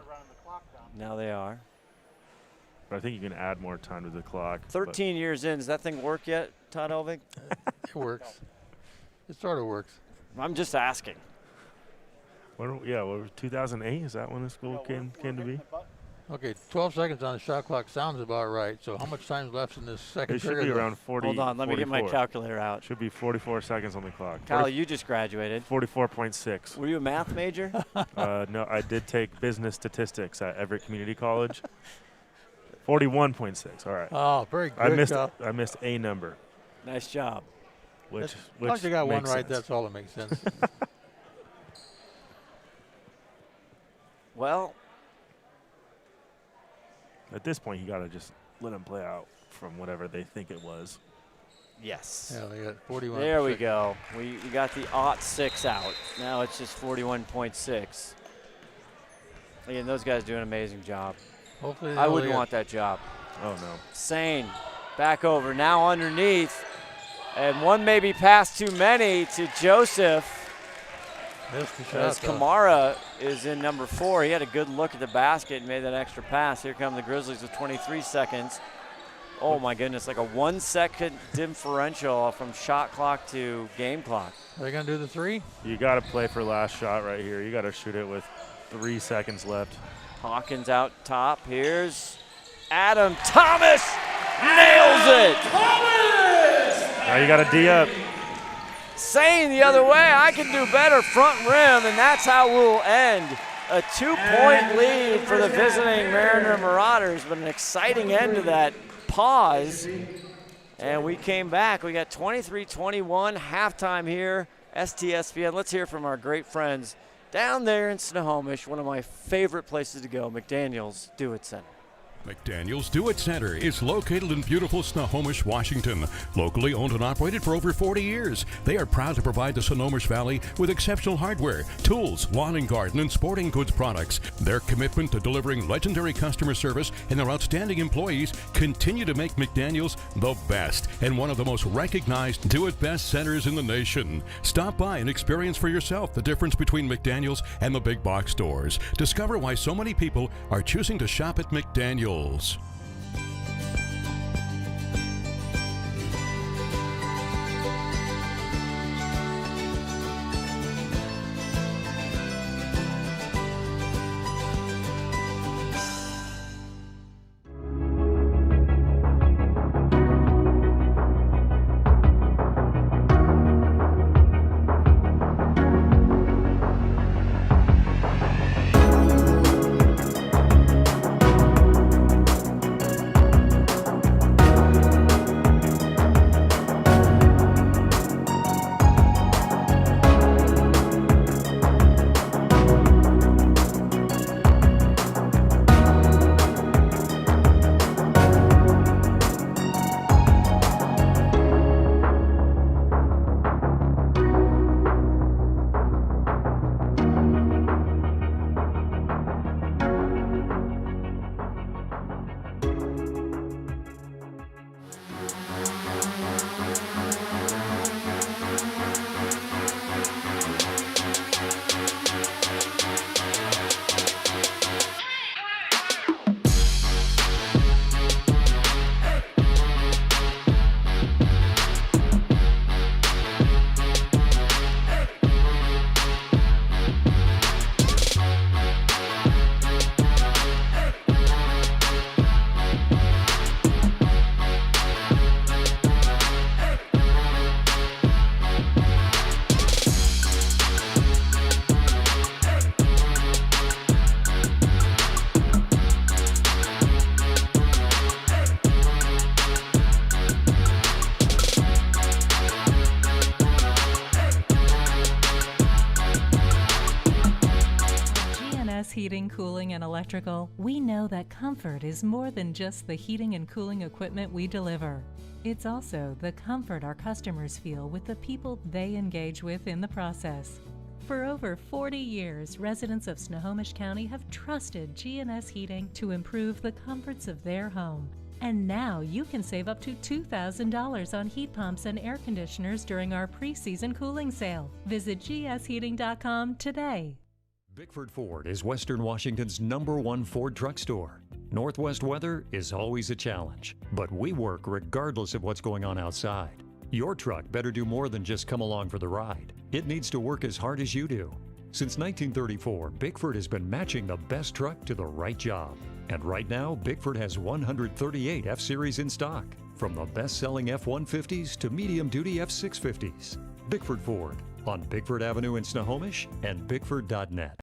Now they are. But I think you can add more time to the clock. 13 years in, does that thing work yet, Todd Elving? It works. It sort of works. I'm just asking. What 2008? Is that when the school came to be? Okay, 12 seconds on the shot clock sounds about right. So how much time's left in this second period? It should be around 40. Hold on, let me get my calculator out. Should be 44 seconds on the clock. Kyle, you just graduated. 44.6. Were you a math major? No, I did take business statistics at Everett Community College. 41.6. All right. Oh, very good. I missed a number. Nice job. Which once you got one right, sense. that's all that makes sense. Well, at this point, you got to just let them play out from whatever they think it was. yes. Yeah, they got 41. There we go. We got the 06 out. Now it's just 41.6. Again, those guys do an amazing job. Hopefully I wouldn't want that job. Oh, no. Sane. Back over. Now underneath. And one maybe pass too many to Joseph. Missed the shot, As Kamara is in number 4. He had a good look at the basket and made that extra pass. Here come the Grizzlies with 23 seconds. Oh my goodness, like a 1 second differential from shot clock to game clock. Are they going to do the three? You got to play for last shot right here. You got to shoot it with 3 seconds left. Hawkins out top. Here's Adam Thomas. Nails it. Now you got to D up. Saying the other way, I can do better front rim, and that's how we'll end. A 2-point lead for the visiting Mariner Marauders, but an exciting end to that pause. And we came back. We got 23-21 halftime here, STSPN. Let's hear from our great friends down there in Snohomish, one of my favorite places to go, McDaniel's Do-It Center. McDaniel's Do-It Center is located in beautiful Snohomish, Washington. Locally owned and operated for over 40 years, they are proud to provide the Snohomish Valley with exceptional hardware, tools, lawn and garden, and sporting goods products. Their commitment to delivering legendary customer service and their outstanding employees continue to make McDaniel's the best and one of the most recognized Do-It-Best centers in the nation. Stop by and experience for yourself the difference between McDaniel's and the big box stores. Discover why so many people are choosing to shop at McDaniel's. Heating, cooling, and electrical, we know that comfort is more than just the heating and cooling equipment we deliver. It's also the comfort our customers feel with the people they engage with in the process. For over 40 years, residents of Snohomish County have trusted G&S Heating to improve the comforts of their home. And now you can save up to $2,000 on heat pumps and air conditioners during our pre-season cooling sale. Visit gsheating.com today. Bickford Ford is Western Washington's #1 Ford truck store. Northwest weather is always a challenge, but we work regardless of what's going on outside. Your truck better do more than just come along for the ride. It needs to work as hard as you do. Since 1934, Bickford has been matching the best truck to the right job. And right now, Bickford has 138 F-Series in stock, from the best-selling F-150s to medium-duty F-650s. Bickford Ford on Bickford Avenue in Snohomish and Bickford.net.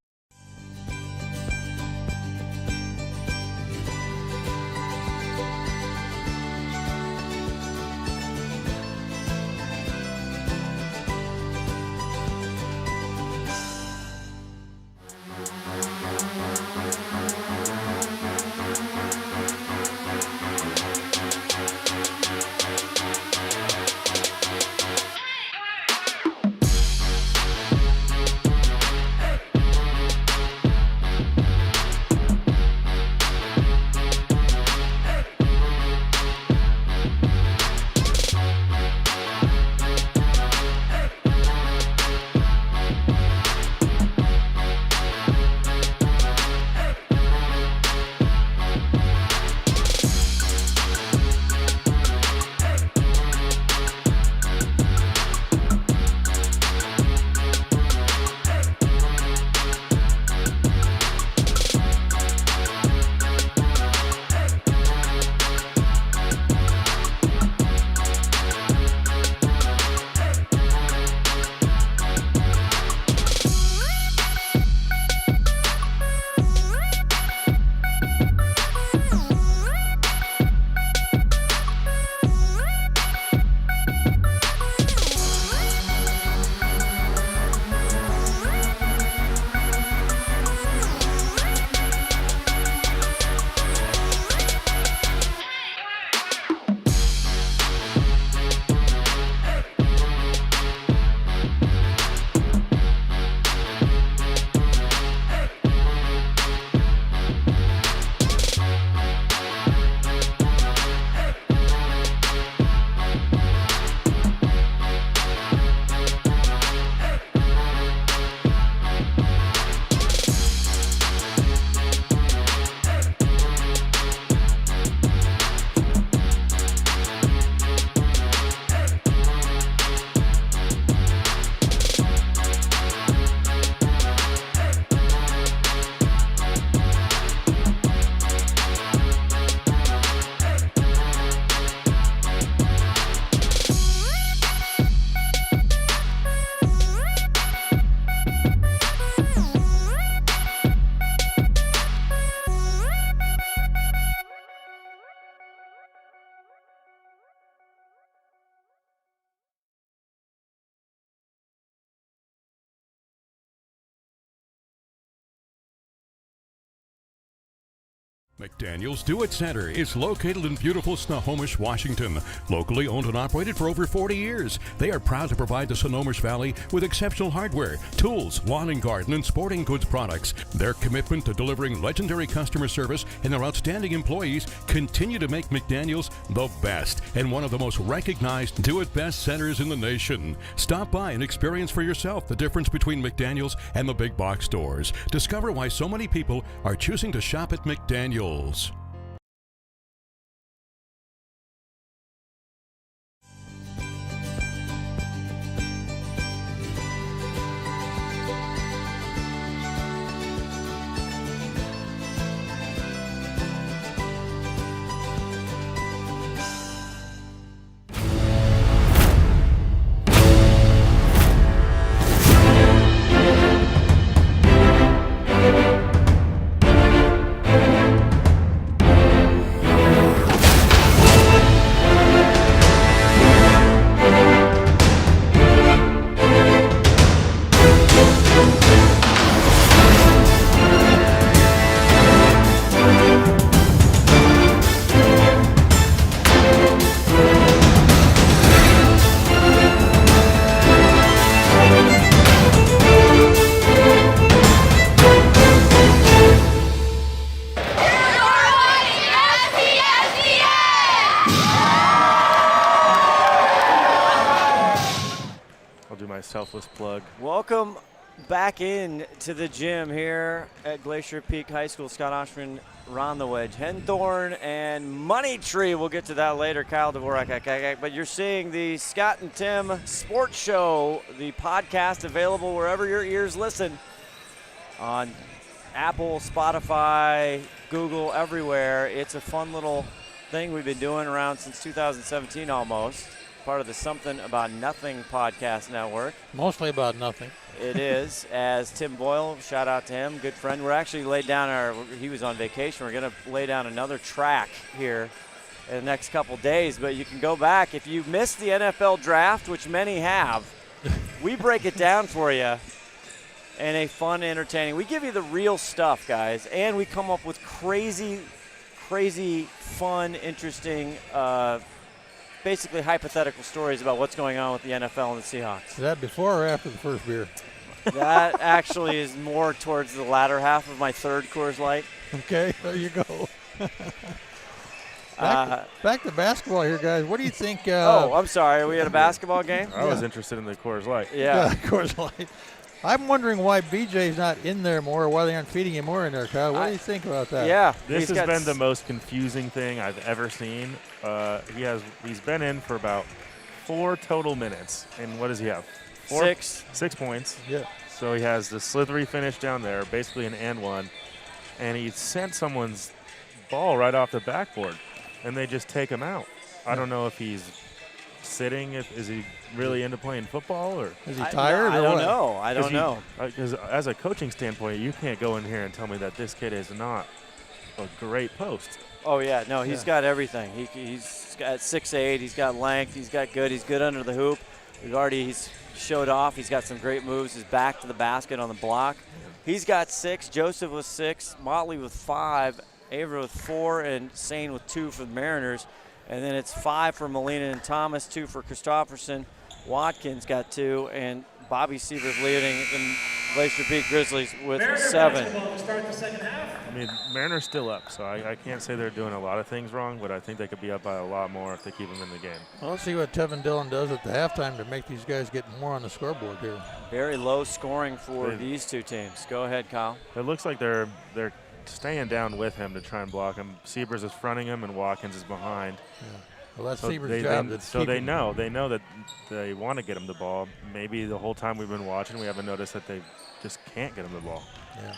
McDaniel's Do It Center is located in beautiful Snohomish, Washington. Locally owned and operated for over 40 years, they are proud to provide the Snohomish Valley with exceptional hardware, tools, lawn and garden, and sporting goods products. Their commitment to delivering legendary customer service and their outstanding employees continue to make McDaniel's the best and one of the most recognized do-it-best centers in the nation. Stop by and experience for yourself the difference between McDaniel's and the big box stores. Discover why so many people are choosing to shop at McDaniel's. Selfless plug. Welcome back in to the gym here at Glacier Peak High School. Scott Ohsman, Ron the Wedge, Henthorn, and Money Tree. We'll get to that later. Kyle Dvorak. But you're seeing the Scott and Tim Sports Show, the podcast available wherever your ears listen, on Apple, Spotify, Google, everywhere. It's a fun little thing we've been doing around since 2017 almost. Part of the Something About Nothing podcast network. Mostly about nothing. It is, as Tim Boyle, shout out to him, good friend. We're actually laid down he was on vacation. We're going to lay down another track here in the next couple days, but you can go back. If you missed the NFL draft, which many have, we break it down for you in a fun, entertaining. We give you the real stuff, guys, and we come up with crazy, fun, interesting, basically hypothetical stories about what's going on with the NFL and the Seahawks. Is that before or after the first beer? That actually is more towards the latter half of my third Coors Light. Okay, there you go. Back to basketball here, guys. What do you think? I'm sorry. Are we at a basketball game? I was interested in the Coors Light. Yeah, Coors Light. I'm wondering why BJ's not in there more, or why they aren't feeding him more in there, Kyle. What do you think about that? Yeah. This has been the most confusing thing I've ever seen. He's been in for about 4 total minutes. And what does he have? 6 points. Yeah. So he has the slithery finish down there, basically an and one. And he sent someone's ball right off the backboard, and they just take him out. I don't know if he's sitting. Is he really into playing football, or is he tired? I don't know. I don't know. Because as a coaching standpoint, you can't go in here and tell me that this kid is not a great post. Oh yeah, no, he's got everything. He's got 6'8". He's got length. He's got good. He's good under the hoop. He's showed off. He's got some great moves. His back to the basket on the block. He's got 6. Joseph with 6. Motley with 5. Avery with 4, and Sane with 2 for the Mariners. And then it's 5 for Molina and Thomas, 2 for Christopherson. Watkins got 2, and Bobby Sievers leading the Glacier Peak Grizzlies with 7. Start the second half. I mean, Mariners still up, so I can't say they're doing a lot of things wrong, but I think they could be up by a lot more if they keep them in the game. Well, let's see what Tevin Dillon does at the halftime to make these guys get more on the scoreboard here. Very low scoring for these two teams. Go ahead, Kyle. It looks like they're staying down with him to try and block him. Sievers is fronting him, and Watkins is behind. Yeah. Well, that's Sievers' job. They know that they want to get him the ball. Maybe the whole time we've been watching, we haven't noticed that they just can't get him the ball. Yeah.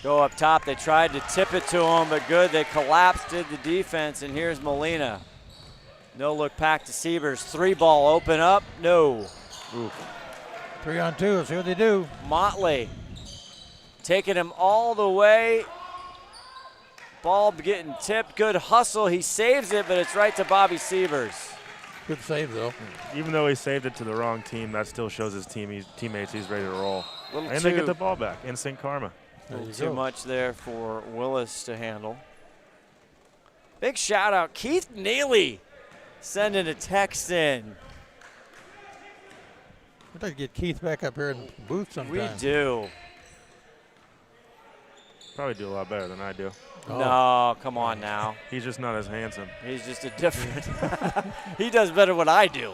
Go up top. They tried to tip it to him, but good. They collapsed, did the defense, and here's Molina. No look back to Sievers. 3-ball open up. No. Oof. 3-on-2. Let's see what they do. Motley taking him all the way. Ball getting tipped. Good hustle. He saves it, but it's right to Bobby Sievers. Good save, though. Even though he saved it to the wrong team, that still shows his teammates he's ready to roll. And They get the ball back. Instant karma. A little too much there for Willis to handle. Big shout out, Keith Neely sending a text in. We'd like to get Keith back up here in the booth sometime. We do. Probably do a lot better than I do. Oh. No, come on now. He's just not as handsome. He's just a different. He does better what I do.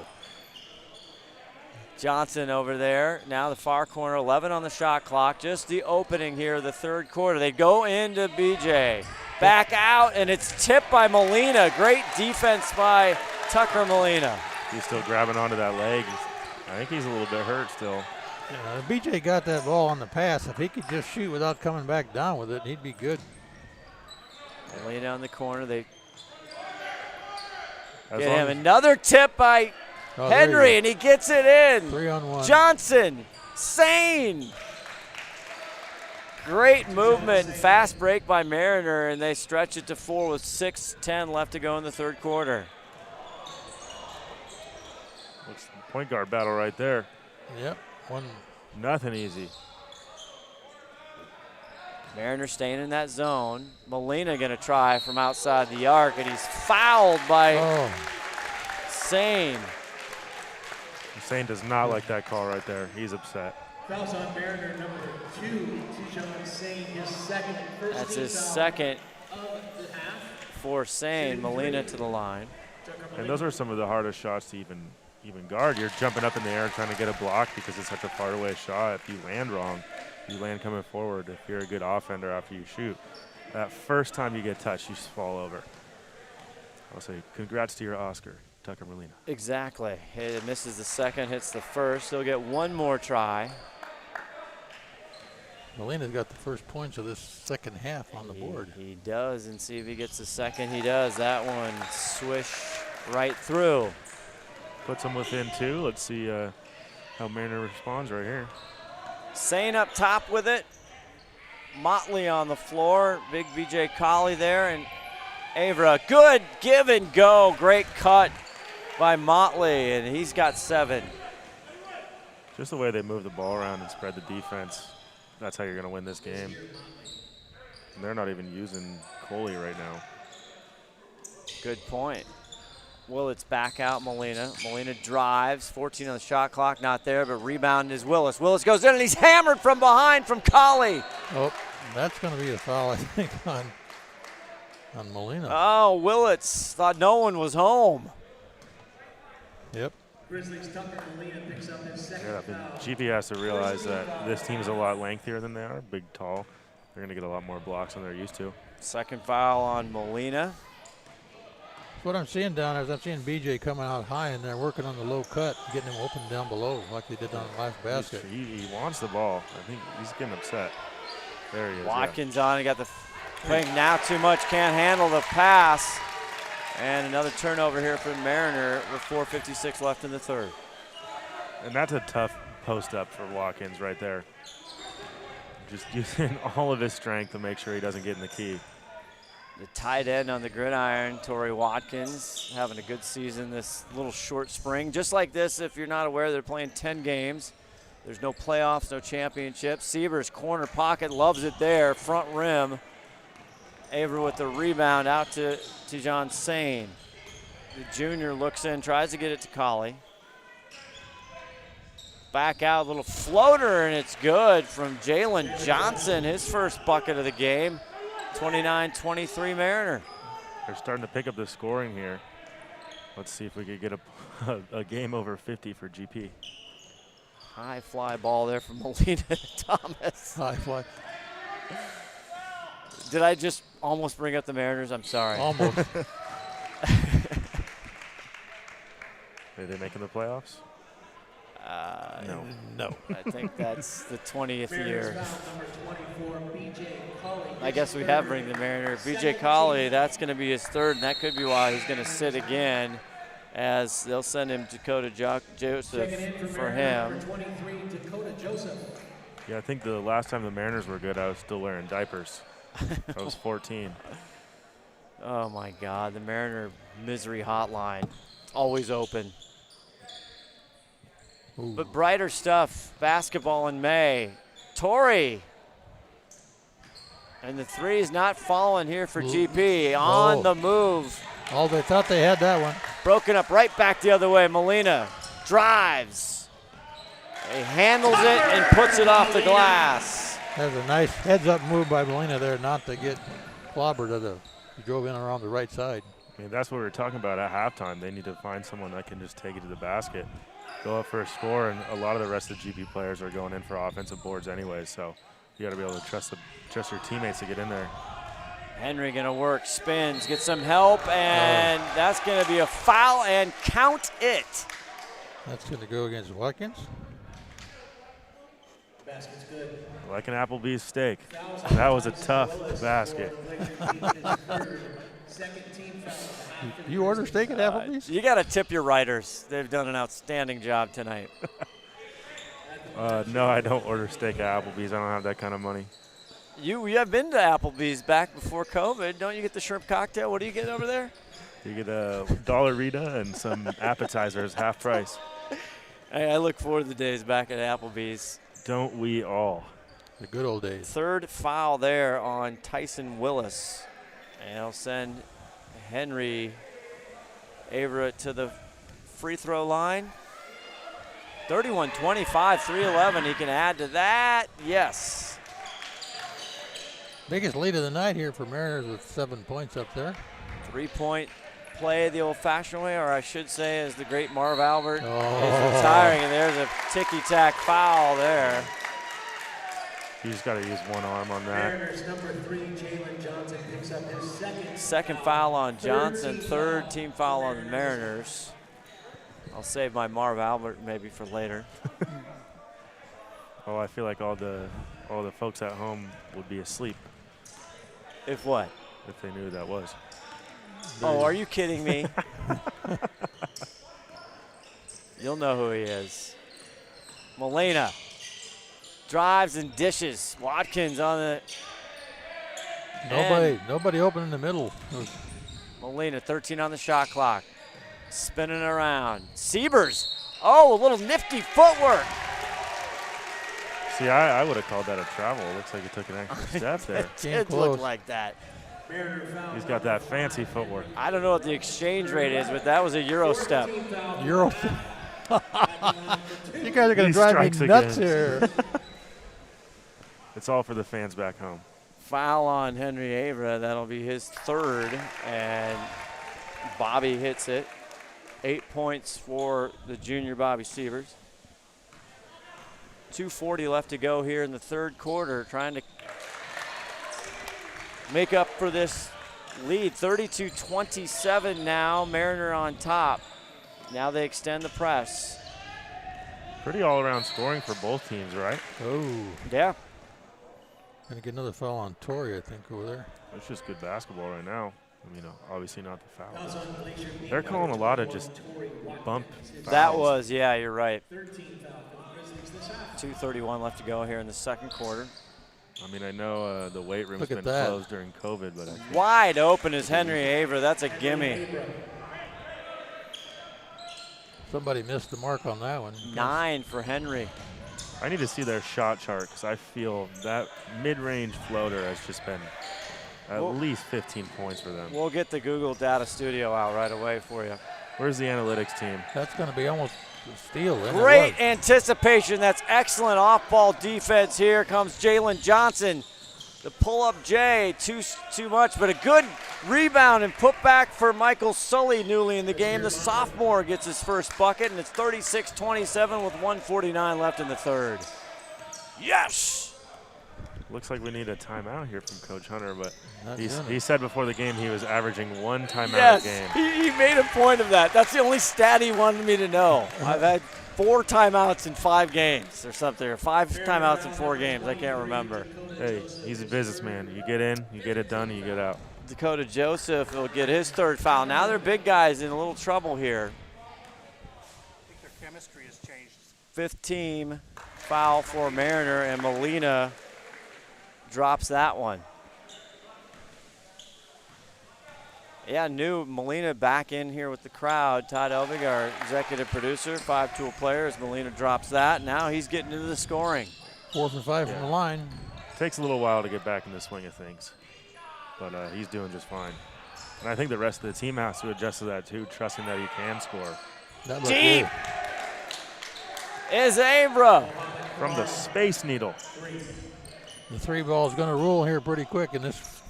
Johnson over there. Now the far corner, 11 on the shot clock. Just the opening here of the third quarter. They go into BJ. Back out, and it's tipped by Molina. Great defense by Tucker Molina. He's still grabbing onto that leg. I think he's a little bit hurt still. Yeah, BJ got that ball on the pass. If he could just shoot without coming back down with it, he'd be good. They lay down the corner. They As get long him. as- Another tip by Henry, and he gets it in. 3-on-1. Johnson, Sane. Great movement and fast break by Mariner, and they stretch it to 4 with 6:10 left to go in the third quarter. Looks like point guard battle right there. Yep. One. Nothing easy. Mariner staying in that zone. Molina going to try from outside the arc, and he's fouled by Sane. Sane does not like that call right there. He's upset. Fouls on Mariner number 2, Tijon Sane, his second and first That's team his foul second of the half. for Sane. Molina to the line. And those are some of the hardest shots to even guard. You're jumping up in the air trying to get a block because it's such a far away shot. If you land wrong, you land coming forward. If you're a good offender after you shoot, that first time you get touched, you just fall over. I'll say congrats to your Oscar, Tucker Molina. Exactly. It misses the second, hits the first. He'll get one more try. Molina's got the first points of this second half on the board. He does, and see if he gets the second. He does. That one swish right through. Puts him within 2. Let's see how Mariner responds right here. Sane up top with it. Motley on the floor. Big BJ Colley there, and Avra. Good give and go. Great cut by Motley, and he's got 7. Just the way they move the ball around and spread the defense, that's how you're going to win this game. And they're not even using Coley right now. Good point. Willits back out Molina. Molina drives, 14 on the shot clock, not there, but rebound is Willis. Willis goes in, and he's hammered from behind from Colley. Oh, that's going to be a foul, I think, on Molina. Oh, Willits thought no one was home. Yep. Grizzlies Tucker Molina picks up his second Yeah, foul. but GP has to realize that this team is a lot lengthier than they are, big, tall. They're going to get a lot more blocks than they're used to. Second foul on Molina. What I'm seeing down there is I'm seeing BJ coming out high and they're working on the low cut, getting him open down below like they did on the last basket. He wants the ball. I think he's getting upset. There he is. Watkins on, he got the thing now too much, can't handle the pass. And another turnover here for Mariner with 4:56 left in the third. And that's a tough post up for Watkins right there. Just using all of his strength to make sure he doesn't get in the key. The tight end on the gridiron, Torrey Watkins, having a good season this little short spring. Just like this, if you're not aware, they're playing 10 games. There's no playoffs, no championships. Sievers corner pocket, loves it there, front rim. Avery with the rebound out to Tijon Sane. The junior looks in, tries to get it to Colley. Back out, little floater, and it's good from Jalen Johnson, his first bucket of the game. 29-23 Mariner. They're starting to pick up the scoring here. Let's see if we could get a game over 50 for GP. High fly ball there from Molina Thomas. High fly. Did I just almost bring up the Mariners? I'm sorry. Almost. Are they making the playoffs? No. I think that's the 20th Mariners year. foul number 24, BJ Colley. I guess we have bring the Mariner. BJ Colley, that's going to be his third, and that could be why he's going to sit again, as they'll send him Dakota Joseph Checking in for Mariner him. number 23, Dakota Joseph. Yeah, I think the last time the Mariners were good, I was still wearing diapers. I was 14. Oh my God, the Mariner misery hotline, always open. Ooh. But brighter stuff, basketball in May. Torrey And the three is not falling here for GP. On the move. Oh, they thought they had that one. Broken up right back the other way. Molina drives. He handles it and puts it off the glass. That's a nice heads-up move by Molina there not to get clobbered. He drove in around the right side. I mean, that's what we were talking about at halftime. They need to find someone that can just take it to the basket, go up for a score, and a lot of the rest of the GP players are going in for offensive boards anyway, so you got to be able to trust your teammates to get in there. Henry gonna work, spins, get some help, and that's gonna be a foul, and count it. That's gonna go against Watkins. Basket's good. Like an Applebee's steak. That was a tough basket. You order steak at Applebee's? You gotta tip your writers. They've done an outstanding job tonight. No, I don't order steak at Applebee's. I don't have that kind of money. You have been to Applebee's back before COVID. Don't you get the shrimp cocktail? What do you get over there? You get a Dollarita and some appetizers, half price. Hey, I look forward to the days back at Applebee's. Don't we all? The good old days. Third foul there on Tyson Willis. And he'll send Henry Averitt to the free throw line. 31-25, 3-11. He can add to that. Yes. Biggest lead of the night here for Mariners with 7 points up there. 3-point play the old-fashioned way, or I should say as the great Marv Albert is retiring, and there's a ticky-tack foul there. You just got to use one arm on that. Mariners number 3, Jalen Johnson picks up his Second foul on Johnson, third team foul on the Mariners. I'll save my Marv Albert maybe for later. Oh, I feel like all the folks at home would be asleep. If what? If they knew who that was. Oh, are you kidding me? You'll know who he is. Molina drives and dishes. Watkins on the Nobody open in the middle. Molina, 13 on the shot clock. Spinning around. Siebers. Oh, a little nifty footwork. See, I would have called that a travel. It looks like he took an extra step there. It did look like that. He's got that fancy footwork. I don't know what the exchange rate is, but that was a Euro step. Euro. You guys are going to drive me nuts here. It's all for the fans back home. Foul on Henry Averitt. That'll be his third, and Bobby hits it. 8 points for the junior Bobby Siebers. 2:40 left to go here in the third quarter, trying to make up for this lead. 32-27 now, Mariner on top. Now they extend the press. Pretty all-around scoring for both teams, right? Oh. Yeah. Gonna get another foul on Torrey, I think, over there. It's just good basketball right now. I mean, obviously not the foul. They're calling a lot of just bump fouls. That was, yeah, you're right. 2:31 left to go here in the second quarter. I mean, I know the weight room's been closed during COVID, but wide open is Henry Averitt. That's a gimme. Somebody missed the mark on that one. 9 for Henry. I need to see their shot chart because I feel that mid-range floater has just been at least 15 points for them. We'll get the Google Data Studio out right away for you. Where's the analytics team? That's going to be almost a steal. Great anticipation. That's excellent off-ball defense. Here comes Jalen Johnson. The pull-up J, too much, but a good rebound and put back for Michael Sully newly in the game. The sophomore gets his first bucket, and it's 36-27 with 1:49 left in the third. Yes! Looks like we need a timeout here from Coach Hunter, but he said before the game he was averaging 1 timeout a game. He made a point of that. That's the only stat he wanted me to know. I've had 4 timeouts in 5 games or something, or 5 timeouts in 4 games. I can't remember. Hey, he's a businessman. You get in, you get it done, and you get out. Dakota Joseph will get his third foul. Now they're big guys in a little trouble here. I think their chemistry has changed. 5th team foul for Mariner, and Molina drops that one. Yeah, new Molina back in here with the crowd. Todd Elvig, our executive producer, 5-tool player, as Molina drops that. Now he's getting into the scoring. 4 for 5 from the line. Takes a little while to get back in the swing of things, but he's doing just fine. And I think the rest of the team has to adjust to that too, trusting that he can score. Deep is Abra. From the Space Needle. The 3 ball is going to roll here pretty quick in this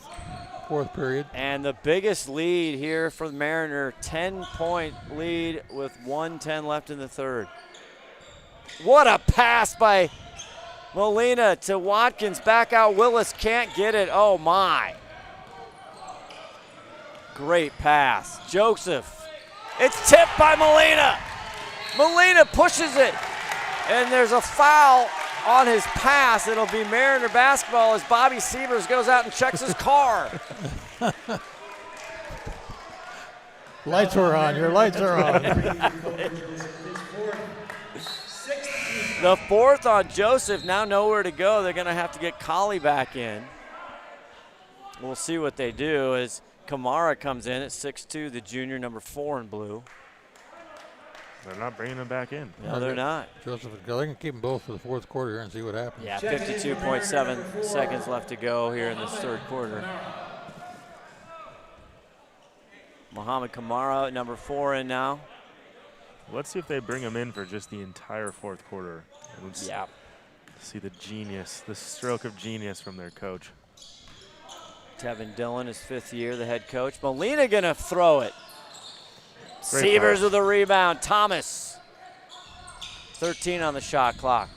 4th period. And the biggest lead here for the Mariner, 10-point lead with 1:10 left in the 3rd. What a pass by Molina to Watkins. Back out. Willis can't get it. Oh, my. Great pass. Joseph. It's tipped by Molina. Molina pushes it. And there's a foul on his pass. It'll be Mariner basketball as Bobby Sievers goes out and checks his car. Lights are on. Your lights are on. The 4th on Joseph, now nowhere to go. They're going to have to get Colley back in. We'll see what they do as Kamara comes in at 6'2", the junior, number 4 in blue. They're not bringing him back in. No, they're not. Joseph, they can keep them both for the 4th quarter here and see what happens. Yeah, 52.7 seconds left to go here in this 3rd quarter. Mohamed Kamara, number 4 in now. Let's see if they bring him in for just the entire 4th quarter. Yeah. See the genius, the stroke of genius from their coach. Tevin Dillon, his 5th year, the head coach. Molina gonna throw it. Great Sievers pass. with a rebound. Thomas. 13 on the shot clock.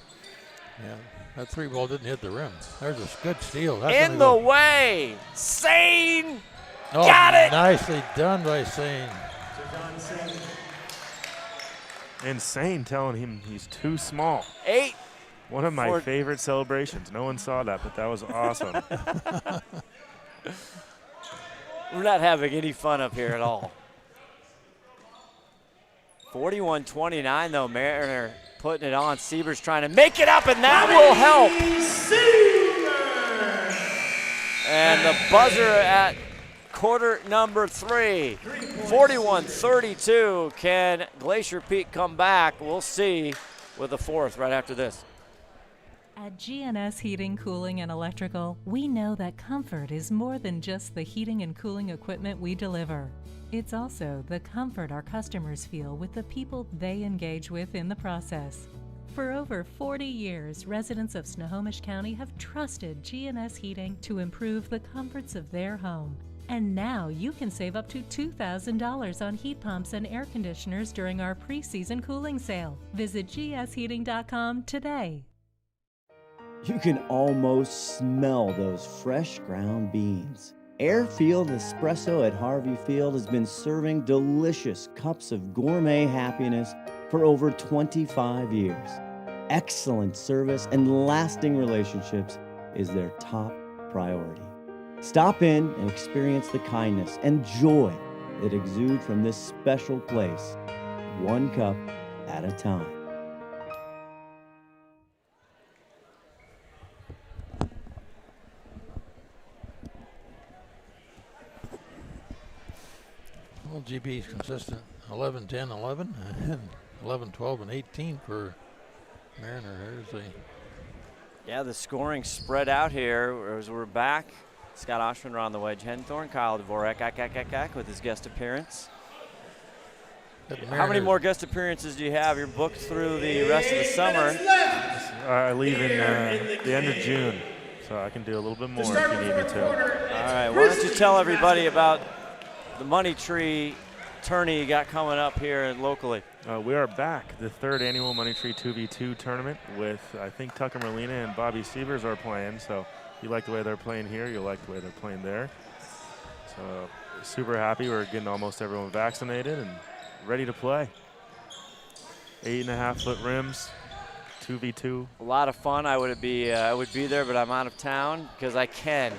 Yeah, that 3 ball didn't hit the rim. There's a good steal. That's In the way. Sane. Oh, got it. Nicely done by Sane. Insane telling him he's too small. 8. One of my favorite celebrations. No one saw that, but that was awesome. We're not having any fun up here at all. 41-29 though, Mariner putting it on. Sievers trying to make it up, and that will help. And the buzzer at quarter number 3. 41-32. Can Glacier Peak come back? We'll see with the 4th right after this. At GNS Heating, Cooling, and Electrical, we know that comfort is more than just the heating and cooling equipment we deliver. It's also the comfort our customers feel with the people they engage with in the process. For over 40 years, residents of Snohomish County have trusted GNS Heating to improve the comforts of their home. And now you can save up to $2,000 on heat pumps and air conditioners during our pre-season cooling sale. Visit gsheating.com today. You can almost smell those fresh ground beans. Airfield Espresso at Harvey Field has been serving delicious cups of gourmet happiness for over 25 years. Excellent service and lasting relationships is their top priority. Stop in and experience the kindness and joy that exude from this special place, one cup at a time. Well, GP is consistent. 11, 10, 11, and 11, 12, and 18 for Mariner. Yeah, the scoring spread out here as we're back. Scott Ohsman around the wedge. Henthorn, Kyle Dvorak, with his guest appearance. How many more guest appearances do you have? You're booked through the rest of the summer. I leave in the end of June, so I can do a little bit more if you need me to. All right, why don't you tell everybody about the Money Tree tourney you got coming up here locally? We are back, the 3rd annual Money Tree 2v2 tournament with, I think, Tucker Molina and Bobby Sievers are playing. So if you like the way they're playing here, you'll like the way they're playing there. So super happy. We're getting almost everyone vaccinated and ready to play. 8.5-foot rims, 2v2. A lot of fun. I would be there, but I'm out of town because I can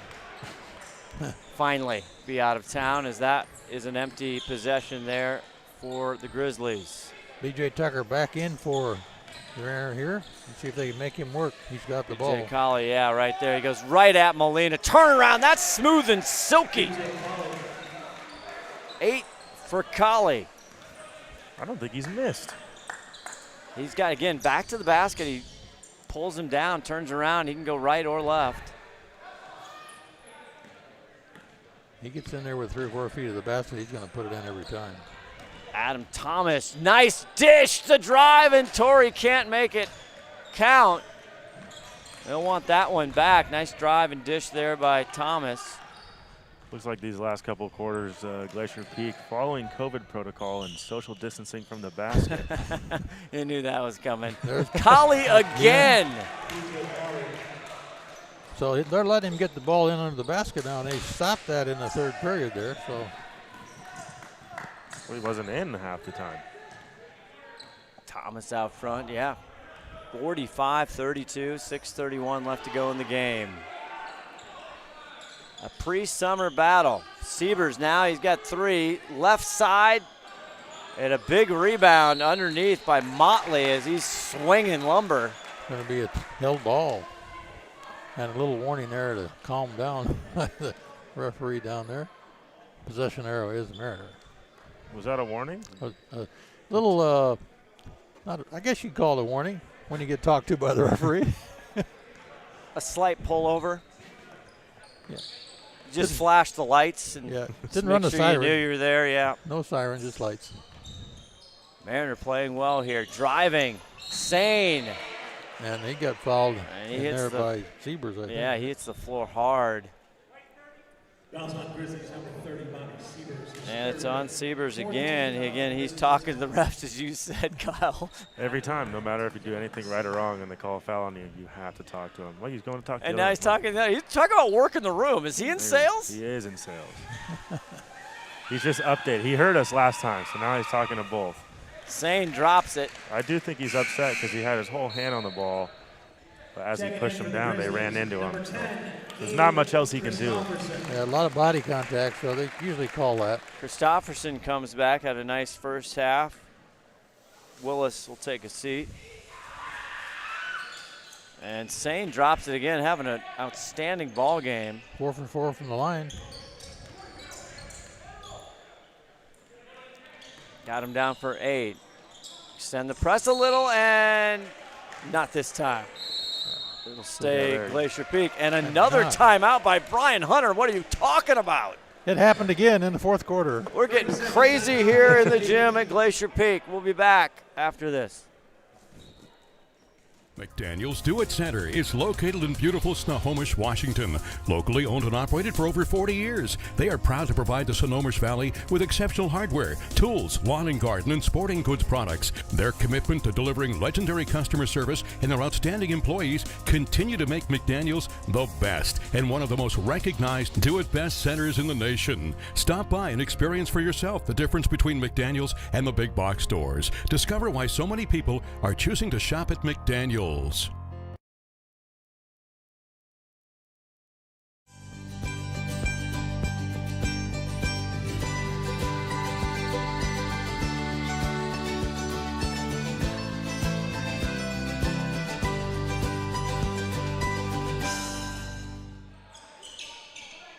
finally be out of town, as that is an empty possession there for the Grizzlies. BJ Tucker back in for Mariner here. Let's see if they can make him work. He's got the ball. BJ Colley, yeah, right there. He goes right at Molina. Turn around. That's smooth and silky. 8 for Colley. I don't think he's missed. He's got, again, back to the basket. He pulls him down, turns around. He can go right or left. He gets in there with 3 or 4 feet of the basket, he's going to put it in every time. Adam Thomas, nice dish to drive, and Torrey can't make it count. They'll want that one back. Nice drive and dish there by Thomas. Looks like these last couple of quarters, Glacier Peak following COVID protocol and social distancing from the basket. You knew that was coming. Colley again. So they're letting him get the ball in under the basket now, and they stopped that in the 3rd period there. So Well, he wasn't in half the time. Thomas out front, yeah. 45-32, 6:31 left to go in the game. A pre-summer battle. Siebers now, he's got 3. Left side, and a big rebound underneath by Motley as he's swinging lumber. Going to be a held ball. And a little warning there to calm down the referee down there. Possession arrow is Mariner. Was that a warning? A little, I guess you'd call it a warning when you get talked to by the referee. A slight pullover. Yeah. Just flashed the lights and Didn't run a sure siren. You knew you were there, yeah. No siren, just lights. Mariner playing well here, driving, Sane. And he got fouled And he in there by Siebers, I think. Yeah, he hits the floor hard. Fouls on Grizzlies number 30, Bobby Siebers. And it's on Siebers again. Again, he's talking to the refs, as you said, Kyle. Every time, no matter if you do anything right or wrong and they call a foul on you, you have to talk to him. Well, he's going to talk to And the now other he's talking about work in the room. Is he in sales? He is in sales. He's just updated. He heard us last time, so now he's talking to both. Sane drops it. I do think he's upset because he had his whole hand on the ball. But as he pushed him down, they ran into him. So there's not much else he can do. Yeah, a lot of body contact, so they usually call that. Christofferson comes back, had a nice first half. Willis will take a seat. And Sane drops it again, having an outstanding ball game. 4 for 4 from the line. Got him down for 8. Extend the press a little, and not this time. It'll stay Glacier Peak. And another timeout by Brian Hunter. What are you talking about? It happened again in the 4th quarter. We're getting crazy here in the gym at Glacier Peak. We'll be back after this. McDaniel's Do-It Center is located in beautiful Snohomish, Washington. Locally owned and operated for over 40 years, they are proud to provide the Snohomish Valley with exceptional hardware, tools, lawn and garden, and sporting goods products. Their commitment to delivering legendary customer service and their outstanding employees continue to make McDaniel's the best and one of the most recognized Do-It-Best centers in the nation. Stop by and experience for yourself the difference between McDaniel's and the big box stores. Discover why so many people are choosing to shop at McDaniel's.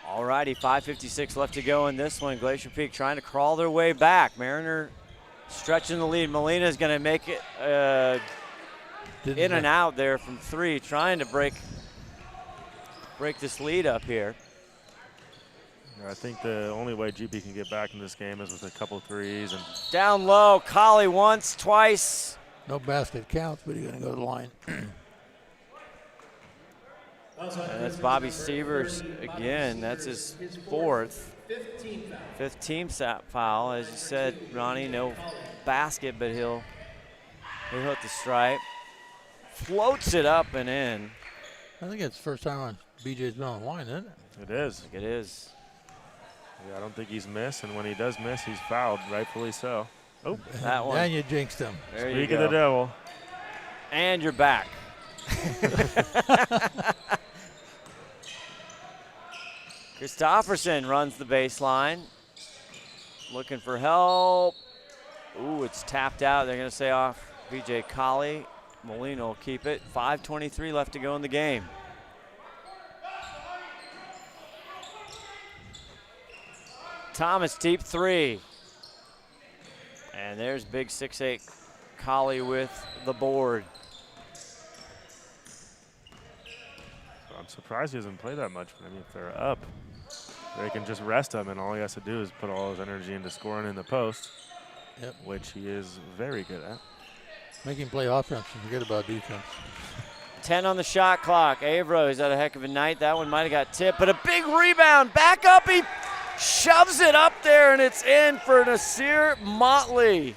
All righty, 5:56 left to go in this one. Glacier Peak trying to crawl their way back. Mariner stretching the lead. Molina is going to make it in and out there from 3, trying to break this lead up here. I think the only way GP can get back in this game is with a couple threes. And down low, Colley once, twice. No basket counts, but he's going to go to the line. And that's Bobby Siebers again. That's his 4th. 5th team foul. As you said, Ronnie, no basket, but he'll hit the stripe. Floats it up and in. I think it's the first time on BJ's been on the line, isn't it? It is. It is. Yeah, I don't think he's missed, and when he does miss, he's fouled, rightfully so. Oh, that one. And you jinxed him. There Speak you go. of the devil. And you're back. Christofferson runs the baseline. Looking for help. Ooh, it's tapped out. They're going to say off BJ Colley. Molina will keep it. 5:23 left to go in the game. Thomas, deep 3. And there's big 6'8" Colley with the board. I'm surprised he doesn't play that much, but I mean, if they're up, they can just rest him, and all he has to do is put all his energy into scoring in the post, which he is very good at. Make him play offense and forget about defense. 10 on the shot clock. Avro, he's had a heck of a night. That one might have got tipped, but a big rebound. Back up, he shoves it up there, and it's in for Nasir Motley.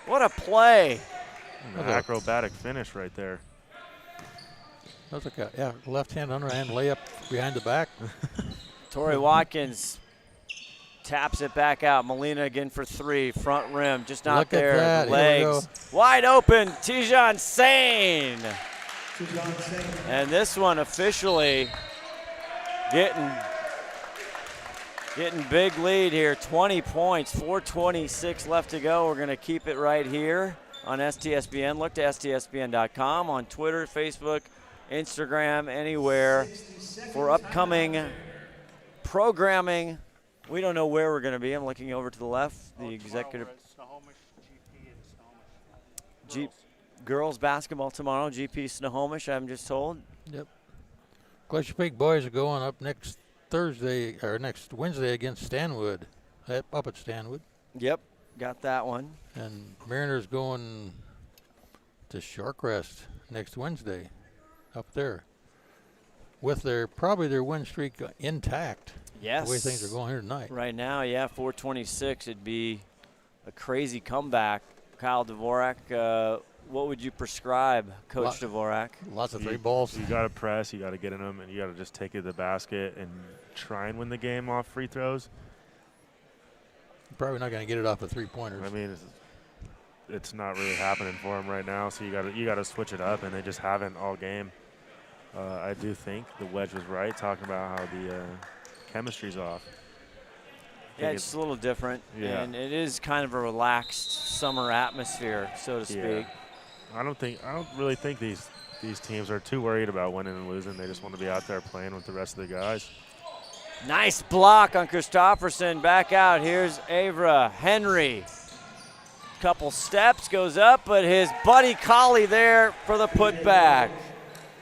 What a play. An acrobatic finish right there. That's a left-hand, underhand layup behind the back. Torrey Watkins taps it back out. Molina again for 3. Front rim, just not Look there. at that. Legs wide open. Tijan Sane. And this one officially getting big lead here. 20 points, 4:26 left to go. We're going to keep it right here on STSPN. Look to STSPN.com, on Twitter, Facebook, Instagram, anywhere for upcoming programming. We don't know where we're going to be. I'm looking over to the left. The executive. Girls basketball tomorrow. GP Snohomish, I'm just told. Yep. Glacier Peak boys are going up next Wednesday against Stanwood, up at Stanwood. Yep, got that one. And Mariners going to Shorecrest next Wednesday, up there, with probably their win streak intact. Yes. The way things are going here tonight. Right now, 4:26. It'd be a crazy comeback. Kyle Dvorak, what would you prescribe, Coach Dvorak? Lots of 3 balls. You got to press, you got to get in them, and you got to just take it to the basket and try and win the game off free throws. You're probably not going to get it off of 3-pointers. I mean, it's not really happening for them right now, so you got to switch it up, and they just haven't all game. I do think the wedge was right, talking about how the chemistry's off. Yeah, it's a little different, and it is kind of a relaxed summer atmosphere, so to speak. Yeah. I don't really think these teams are too worried about winning and losing. They just want to be out there playing with the rest of the guys. Nice block on Christofferson. Back out. Here's Avra. Henry. Couple steps, goes up, but his buddy Colley there for the putback.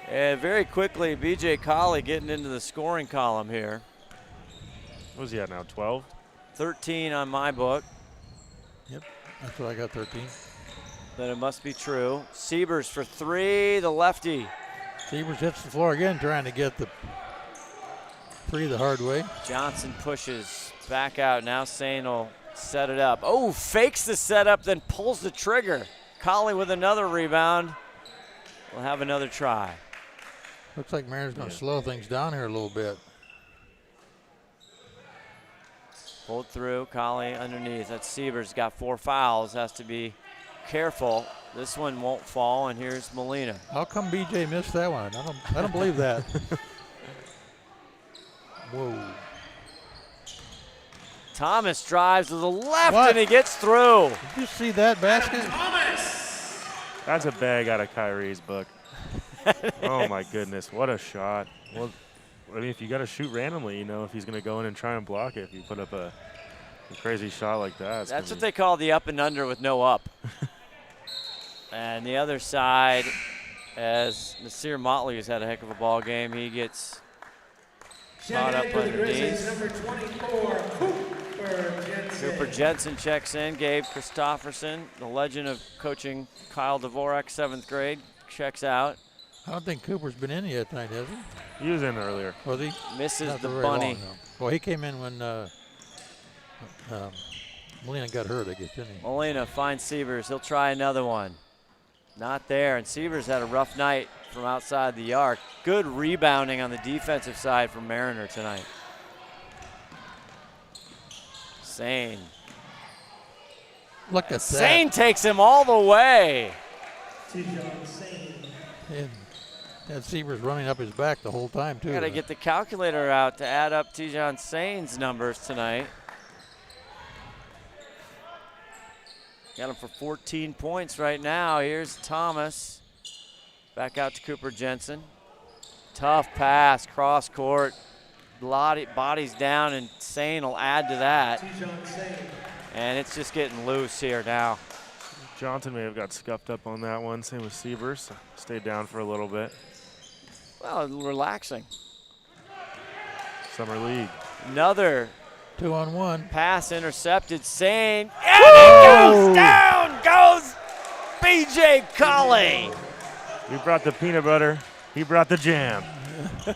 And very quickly, B.J. Colley getting into the scoring column here. What is he at now, 12? 13 on my book. Yep, that's what I got, 13. Then it must be true. Siebers for 3, the lefty. Siebers hits the floor again, trying to get the 3 the hard way. Johnson pushes back out. Now Sane will set it up. Oh, fakes the setup, then pulls the trigger. Colley with another rebound. We'll have another try. Looks like Mariners going to slow things down here a little bit. Pulled through, Colley underneath. That's Siebers, got 4 fouls, has to be careful. This one won't fall, and here's Molina. How come BJ missed that one? I don't believe that. Whoa. Thomas drives to the left, and he gets through. Did you see that basket? That's a bag out of Kyrie's book. Oh, my goodness. What a shot. Well, I mean, if you got to shoot randomly, you know, if he's going to go in and try and block it, if you put up a crazy shot like that. That's what they call the up and under with no up. And the other side, as Nasir Motley has had a heck of a ball game, he gets caught up underneath. Number 24, Cooper Jensen checks in. Gabe Christofferson, the legend of coaching Kyle Dvorak, 7th grade, checks out. I don't think Cooper's been in yet tonight, has he? He was in earlier. Was he? Misses Not the for very bunny. long, no. Well, he came in when Molina got hurt, I guess, didn't he? Molina finds Siebers. He'll try another one. Not there, and Siebers had a rough night from outside the arc. Good rebounding on the defensive side from Mariner tonight. Sane. Look at that. Sane takes him all the way. And Siebers running up his back the whole time, too. Got to get the calculator out to add up Tijan Sane's numbers tonight. Got him for 14 points right now. Here's Thomas. Back out to Cooper Jensen. Tough pass, cross court. Bodies down, and Sane will add to that. And it's just getting loose here now. Johnson may have got scuffed up on that one. Same with Siebers. Stayed down for a little bit. Well, relaxing. Summer League. Another 2-on-1. pass intercepted. Sane. And it goes down. Goes B.J. Colley. You brought the peanut butter. He brought the jam. You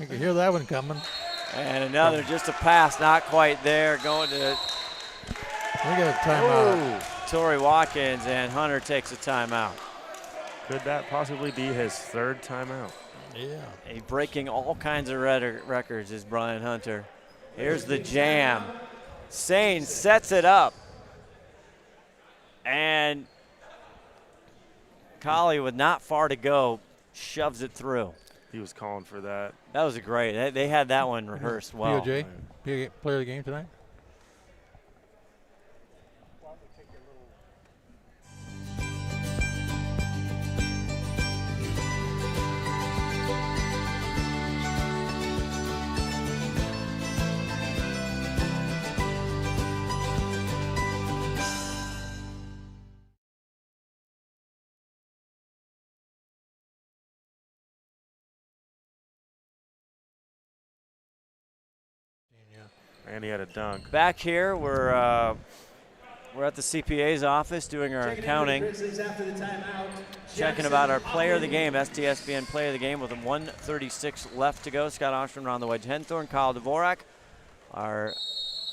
can hear that one coming. And another, just a pass, not quite there. Going to We got a timeout. Torrey Watkins, and Hunter takes a timeout. Could that possibly be his third timeout? Yeah. Breaking all kinds of records is Brian Hunter. Here's the jam. Sane sets it up. And Colley, with not far to go, shoves it through. He was calling for that. That was great. They had that one rehearsed well. POJ, player of the game tonight? And he had a dunk. Back here, we're at the CPA's office doing our accounting, checking about our player of the game, STSPN player of the game, with 1:36 left to go. Scott Ohsman on the wedge. Henthorn, Kyle Dvorak, our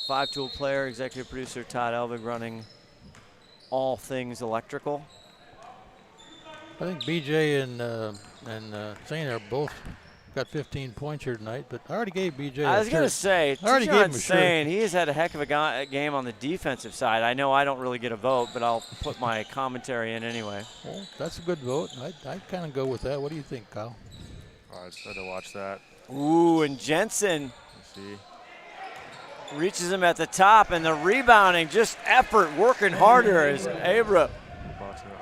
5-tool player, executive producer Todd Elvig running all things electrical. I think BJ and Sane are both got 15 points here tonight, but I already gave BJ I was going to say, I already gave him a Sane, he has had a heck of a game on the defensive side. I know I don't really get a vote, but I'll put my commentary in anyway. Well, that's a good vote. I'd kind of go with that. What do you think, Kyle? Oh, I just had to watch that. Ooh, and Jensen Let's see. reaches him at the top, and the rebounding, just effort, working harder is Abra.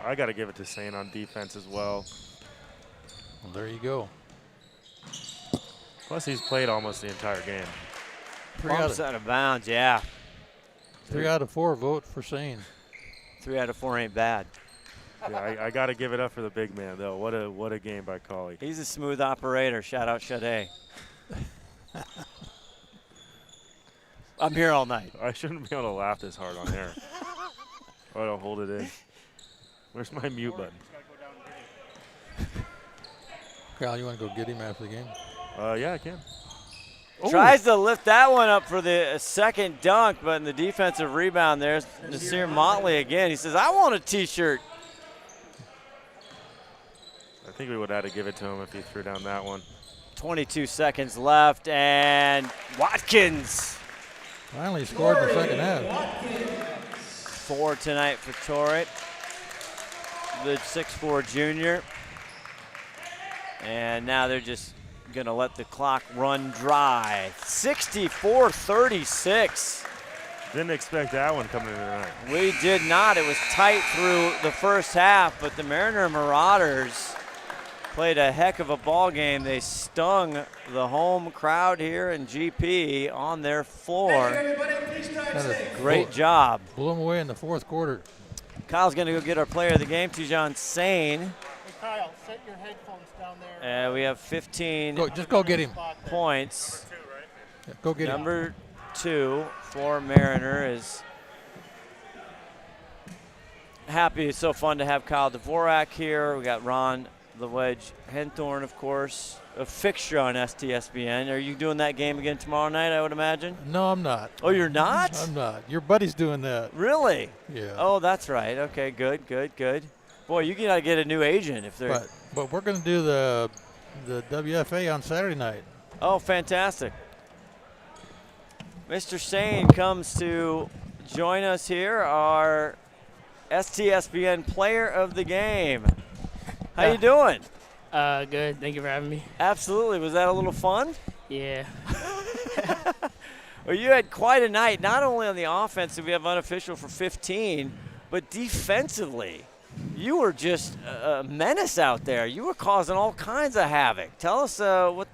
I got to give it to Sane on defense as well. Well, there you go. Plus, he's played almost the entire game. Bumps out of bounds, yeah. 3 out of 4 vote for Sane. 3 out of 4 ain't bad. Yeah, I got to give it up for the big man, though. What a game by Colley. He's a smooth operator. Shout out Sade. I'm here all night. I shouldn't be able to laugh this hard on air. I don't hold it in. Where's my mute button? Kyle, you want to go get him after the game? Yeah, I can. Tries to lift that one up for the second dunk, but in the defensive rebound, there's Nasir Motley again. He says, I want a T-shirt. I think we would have to give it to him if he threw down that one. 22 seconds left, and Watkins. Finally scored in the second half. 4 tonight for Torrey, the 6'4" junior. And now they're just going to let the clock run dry. 64-36. Didn't expect that one coming in tonight. We did not. It was tight through the first half, but the Mariner Marauders played a heck of a ball game. They stung the home crowd here in GP on their floor. Great job. Blew them away in the fourth quarter. Kyle's going to go get our player of the game, Tijan Sane. Hey, Kyle, set your headphones down there. We have 15 Just go get him. points. Yeah, go get him. Number 2 for Mariner is happy. It's so fun to have Kyle Dvorak here. We got Ron the Wedge Henthorn, of course, a fixture on STSPN. Are you doing that game again tomorrow night, I would imagine? No, I'm not. Oh, you're not? I'm not. Your buddy's doing that. Really? Yeah. Oh, that's right. Okay, good. Boy, you got to get a new agent if they're. But we're going to do the WFA on Saturday night. Oh, fantastic. Mr. Sane comes to join us here, our STSPN player of the game. How you doing? Good. Thank you for having me. Absolutely. Was that a little fun? Yeah. Well, you had quite a night. Not only on the offense did we have unofficial for 15, but defensively, you were just a menace out there. You were causing all kinds of havoc. Tell us what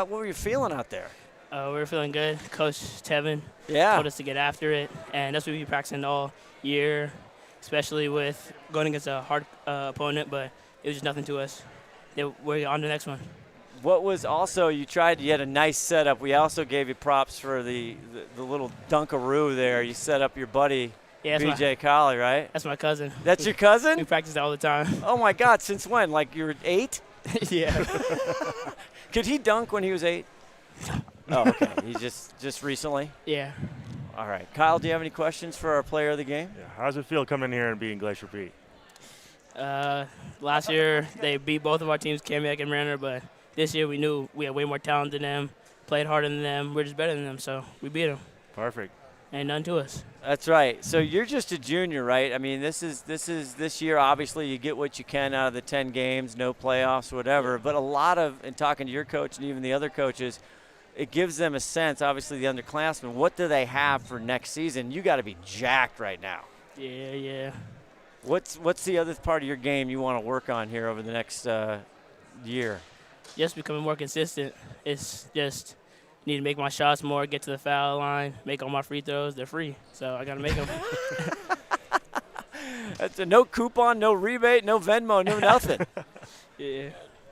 were you feeling out there? We were feeling good. Coach Tevin told us to get after it, and that's what we've been practicing all year, especially with going against a hard opponent, but it was just nothing to us. We're on to the next one. What was also, you had a nice setup. We also gave you props for the little dunkaroo there. You set up your buddy, BJ Colley, right? That's my cousin. That's your cousin? We practice all the time. Oh, my God. Since when? Like you were 8? Yeah. Could he dunk when he was 8? Oh, okay. He's just recently? Yeah. All right. Kyle, do you have any questions for our player of the game? Yeah. How does it feel coming in here and beating Glacier Pete? Last year, they beat both of our teams, Kamiak and Mariner, but this year we knew we had way more talent than them, played harder than them. We're just better than them, so we beat them. Perfect. Ain't none to us. That's right. So you're just a junior, right? I mean, this year, obviously, you get what you can out of the 10 games, no playoffs, whatever. But a lot of, in talking to your coach and even the other coaches, it gives them a sense, obviously, the underclassmen, what do they have for next season? You got to be jacked right now. Yeah. What's the other part of your game you want to work on here over the next year? Just becoming more consistent. It's just need to make my shots more, get to the foul line, make all my free throws. They're free, so I got to make them. That's no coupon, no rebate, no Venmo, no nothing. Yeah.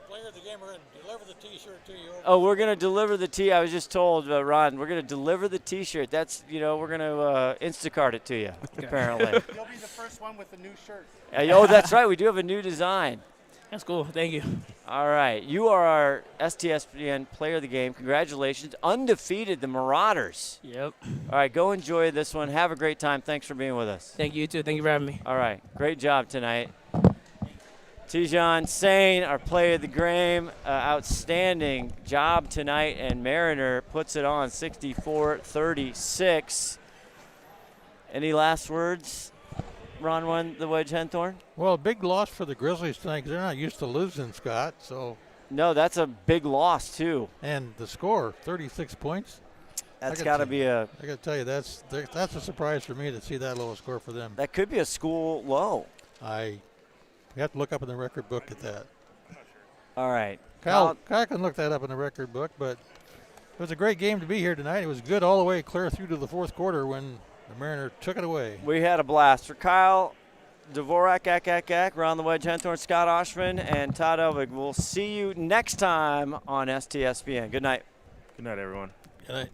Player of the game, we're going to deliver the T-shirt to you. Oh, we're going to deliver the T. I was just told, Ron, we're going to deliver the T-shirt. That's, we're going to Instacart it to you, apparently. You'll be the first one with the new shirt. Oh, that's right. We do have a new design. That's cool. Thank you. All right. You are our STSPN player of the game. Congratulations. Undefeated, the Marauders. Yep. All right. Go enjoy this one. Have a great time. Thanks for being with us. Thank you, too. Thank you for having me. All right. Great job tonight. Tijan Sane, our player of the game. Outstanding job tonight. And Mariner puts it on 64-36. Any last words? Ron won the Wedge Henthorn? Well, big loss for the Grizzlies tonight because they're not used to losing, Scott. So. No, that's a big loss, too. And the score, 36 points. That's got to be a. I got to tell you, that's a surprise for me to see that low score for them. That could be a school low. We have to look up in the record book at that. All right. Kyle can look that up in the record book, but it was a great game to be here tonight. It was good all the way clear through to the fourth quarter when the Mariner took it away. We had a blast. For Kyle, Dvorak, Ron the Wedge Henthorn, Scott Ohsman, and Todd Elvig. We'll see you next time on STSPN. Good night. Good night, everyone. Good night.